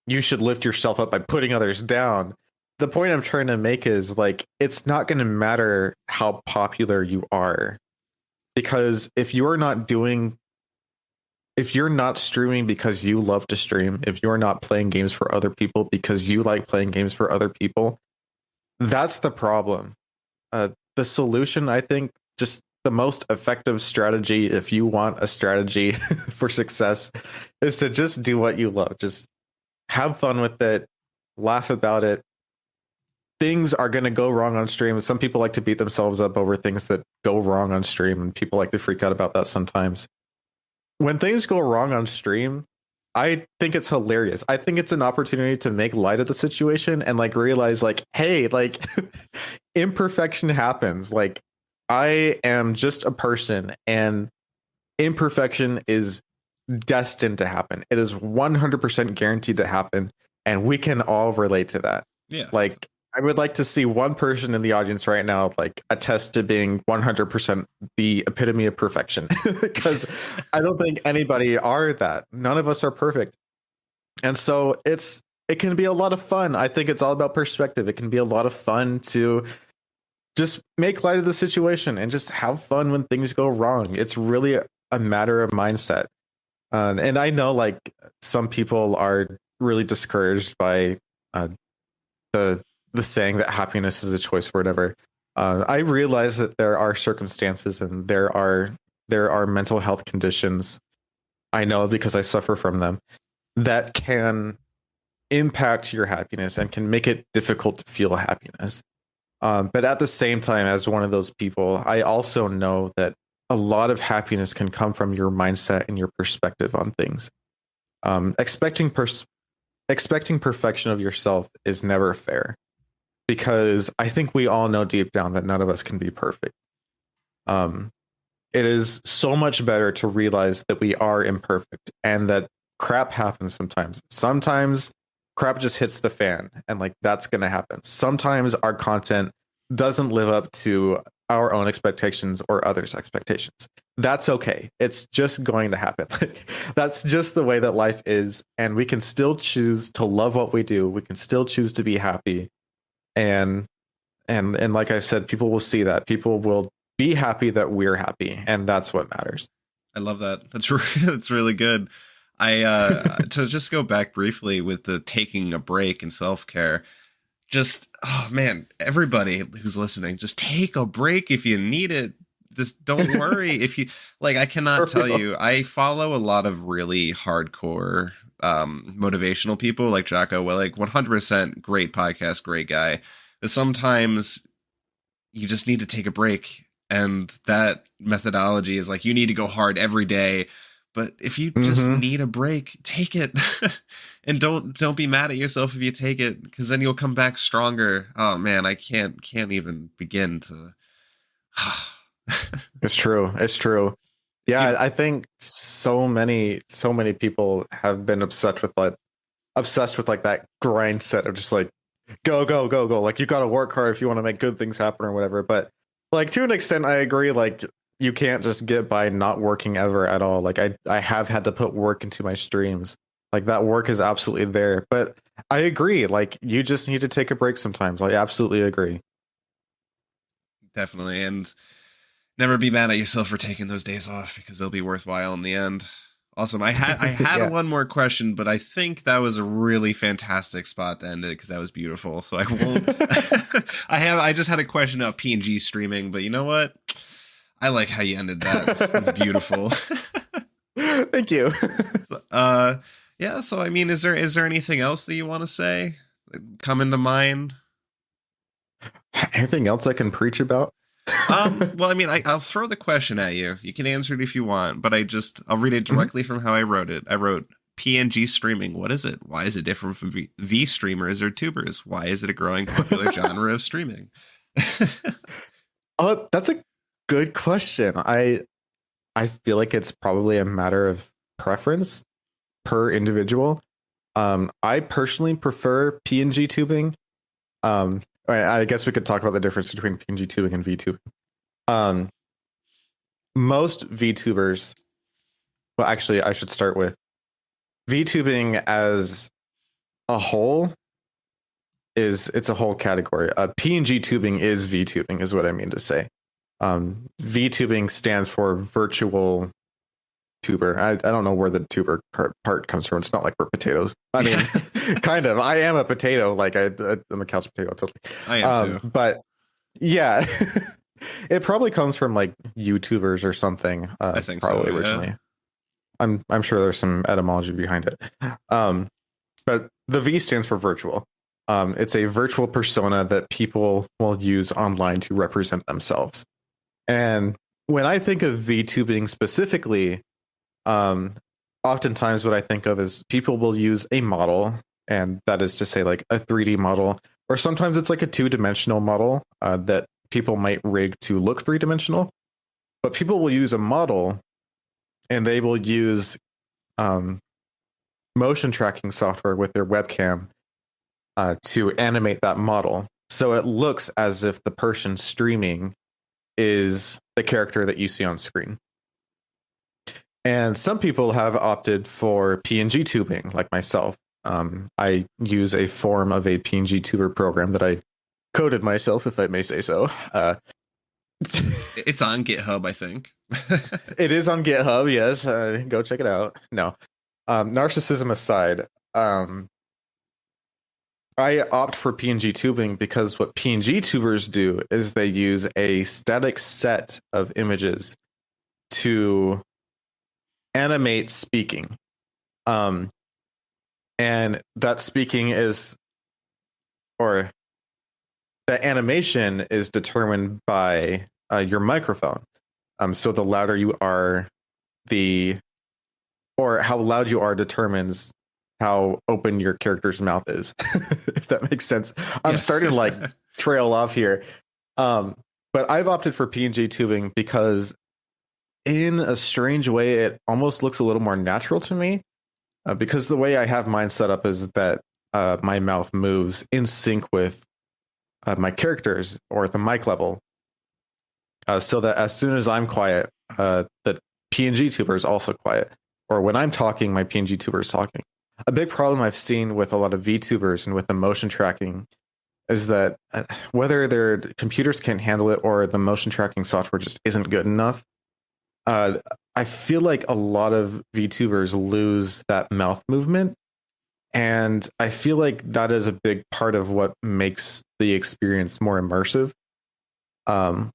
you should lift yourself up by putting others down. The point I'm trying to make is like it's not going to matter how popular you are, because if you're not streaming because you love to stream, if you're not playing games for other people because you like playing games for other people, that's the problem. The solution, I think, just the most effective strategy, if you want a strategy for success, is to just do what you love. Just have fun with it, laugh about it, things are going to go wrong on stream. Some people like to beat themselves up over things that go wrong on stream, and people like to freak out about that sometimes. When things go wrong on stream, I think it's hilarious. I think it's an opportunity to make light of the situation and like realize like, hey, like imperfection happens. Like I am just a person and imperfection is destined to happen. It is 100% guaranteed to happen, and we can all relate to that. Yeah. Like I would like to see one person in the audience right now like attest to being 100% the epitome of perfection because I don't think anybody are that. None of us are perfect. And so it can be a lot of fun. I think it's all about perspective. It can be a lot of fun to just make light of the situation and just have fun when things go wrong. It's really a matter of mindset. And I know like some people are really discouraged by the saying that happiness is a choice or whatever. I realize that there are circumstances and there are mental health conditions. I know because I suffer from them that can impact your happiness and can make it difficult to feel happiness. But at the same time, as one of those people, I also know that a lot of happiness can come from your mindset and your perspective on things. Expecting perfection of yourself is never fair because I think we all know deep down that none of us can be perfect. It is so much better to realize that we are imperfect and that crap happens sometimes. Sometimes crap just hits the fan and like that's going to happen. Sometimes our content doesn't live up to our own expectations or others' expectations. That's okay. It's just going to happen. That's just the way that life is. And we can still choose to love what we do. We can still choose to be happy. And like I said, people will see that. People will be happy that we're happy. And that's what matters. I love that. That's really good. I to just go back briefly with the taking a break and self-care. Just, oh man, everybody who's listening, just take a break if you need it. Just don't worry if you like. I cannot tell you. I follow a lot of really hardcore motivational people like Jocko Willick. 100% great podcast, great guy. But sometimes you just need to take a break, and that methodology is like you need to go hard every day. But if you just need a break, take it. And don't be mad at yourself if you take it, because then you'll come back stronger. Oh man, I can't even begin to. It's true. It's true. Yeah, I think so many people have been obsessed with like that grind set of just like go go go go. Like you got to work hard if you want to make good things happen or whatever. But like to an extent, I agree. Like you can't just get by not working ever at all. Like I have had to put work into my streams. Like that work is absolutely there. But I agree. Like you just need to take a break sometimes. I absolutely agree. Definitely. And never be mad at yourself for taking those days off because they'll be worthwhile in the end. Awesome. I had Yeah. one more question, but I think that was a really fantastic spot to end it because that was beautiful. So I won't. I just had a question about PNG streaming, but you know what? I like how you ended that. It's beautiful. Thank you. Yeah. So I mean, is there anything else that you want to say come into mind? Anything else I can preach about? Well, I mean, I'll throw the question at you. You can answer it if you want, but I'll read it directly from how I wrote it. I wrote PNG streaming. What is it? Why is it different from V streamers or tubers? Why is it a growing popular genre of streaming? Oh, that's a good question. I feel like it's probably a matter of preference per individual. I personally prefer PNG tubing. I guess we could talk about the difference between PNG tubing and VTubing. Most VTubers, well, actually, I should start with VTubing as a whole it's a whole category. PNG tubing is VTubing, is what I mean to say. VTubing stands for virtual tuber. I don't know where the tuber part comes from. It's not like we're potatoes. I mean, kind of. I am a potato. Like I'm a couch potato. Totally. I am too. But yeah, it probably comes from like YouTubers or something. I think probably so, originally. Yeah. I'm sure there's some etymology behind it. But the V stands for virtual. It's a virtual persona that people will use online to represent themselves. And when I think of VTubing specifically, um, oftentimes what I think of is people will use a model, and that is to say, like a 3D model, or sometimes it's like a two-dimensional model that people might rig to look three-dimensional. But people will use a model, and they will use um, motion tracking software with their webcam to animate that model. So it looks as if the person streaming is the character that you see on screen. And some people have opted for PNG tubing, like myself. I use a form of a PNG tuber program that I coded myself, if I may say so. It's on GitHub, I think. It is on GitHub, yes. Go check it out. No, narcissism aside, I opt for PNG tubing because what PNG tubers do is they use a static set of images to animate speaking. And that speaking is, or the animation is determined by your microphone. So the louder you are, or how loud you are determines how open your character's mouth is. If that makes sense. I'm starting to like trail off here. But I've opted for PNG tubing because in a strange way, it almost looks a little more natural to me. Because the way I have mine set up is that my mouth moves in sync with my characters or the mic level. So that as soon as I'm quiet, the PNG tuber is also quiet. Or when I'm talking, my PNG tuber is talking. A big problem I've seen with a lot of VTubers and with the motion tracking is that whether their computers can't handle it or the motion tracking software just isn't good enough, I feel like a lot of VTubers lose that mouth movement. And I feel like that is a big part of what makes the experience more immersive. And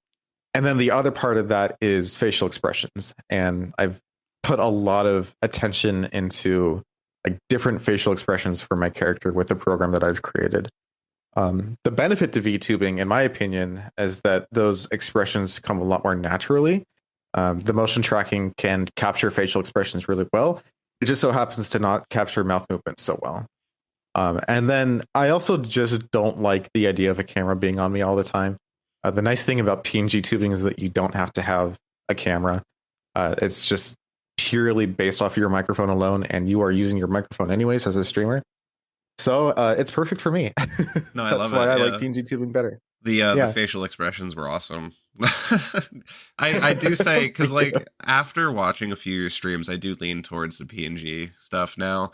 then the other part of that is facial expressions. And I've put a lot of attention into like different facial expressions for my character with the program that I've created. The benefit to VTubing, in my opinion, is that those expressions come a lot more naturally. The motion tracking can capture facial expressions really well. It just so happens to not capture mouth movements so well. And then I also just don't like the idea of a camera being on me all the time. The nice thing about PNG tubing is that you don't have to have a camera. It's just purely based off of your microphone alone, and you are using your microphone anyways as a streamer. So it's perfect for me. No, I That's love why it. I Yeah. like PNG tubing better. The facial expressions were awesome. I do say, because like after watching a few of your streams, I do lean towards the PNG stuff now,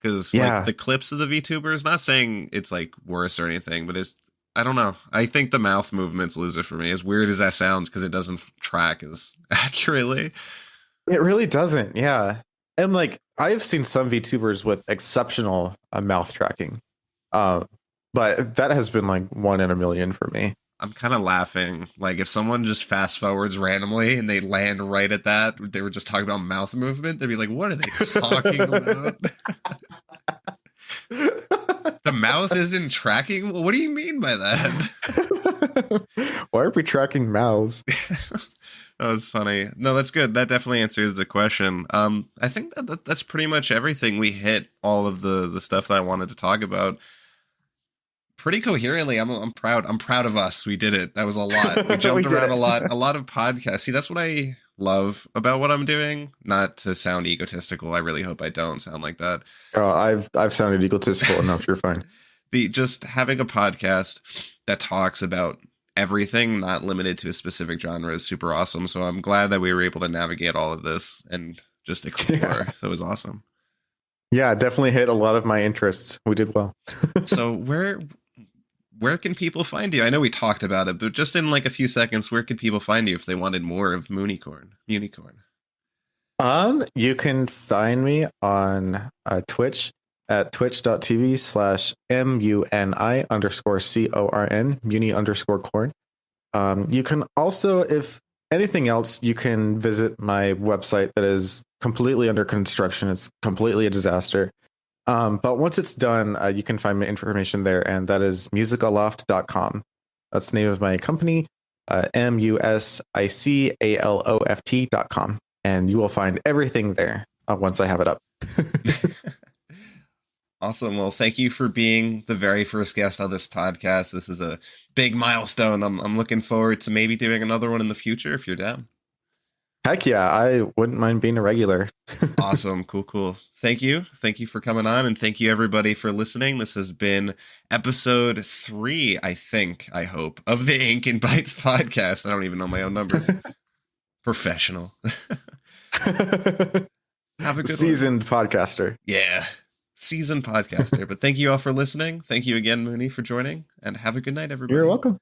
because like Yeah. the clips of the VTubers, not saying it's like worse or anything, but it's, I don't know, I think the mouth movements lose it for me, as weird as that sounds, because it doesn't track as accurately. It really doesn't. Yeah. And like I've seen some VTubers with exceptional mouth tracking. Uh, but that has been like one in a million for me. I'm kind of laughing. Like if someone just fast forwards randomly and they land right at that, they were just talking about mouth movement. They'd be like, "What are they talking about?" The mouth isn't tracking. Well, what do you mean by that? Why are we tracking mouths? Oh, that's funny. No, that's good. That definitely answers the question. I think that's pretty much everything. We hit all of the stuff that I wanted to talk about pretty coherently. I'm proud. I'm proud of us. We did it. That was a lot. We jumped around a lot. A lot of podcasts. See, that's what I love about what I'm doing. Not to sound egotistical. I really hope I don't sound like that. Oh, I've sounded egotistical enough. You're fine. The just having a podcast that talks about everything, not limited to a specific genre, is super awesome. So I'm glad that we were able to navigate all of this and just explore. Yeah. So it was awesome. Yeah, definitely hit a lot of my interests. We did well. So where can people find you? I know we talked about it, but just in like a few seconds, where could people find you if they wanted more of Municorn? You can find me on Twitch at twitch.tv/MUNI_CORN, Muni_corn. You can also, if anything else, you can visit my website that is completely under construction. It's completely a disaster. But once it's done, you can find my information there, and that is musicaloft.com. That's the name of my company, musicaloft.com. And you will find everything there once I have it up. Awesome. Well, thank you for being the very first guest on this podcast. This is a big milestone. I'm looking forward to maybe doing another one in the future if you're down. Heck yeah, I wouldn't mind being a regular. Awesome. Cool, cool. Thank you. Thank you for coming on, and thank you everybody for listening. This has been episode 3, I think, I hope, of the Ink and Bites podcast. I don't even know my own numbers. Professional. Have a good Seasoned one. podcaster. Yeah. Seasoned podcaster. But thank you all for listening. Thank you again, Mooney, for joining, and have a good night, everybody. You're welcome.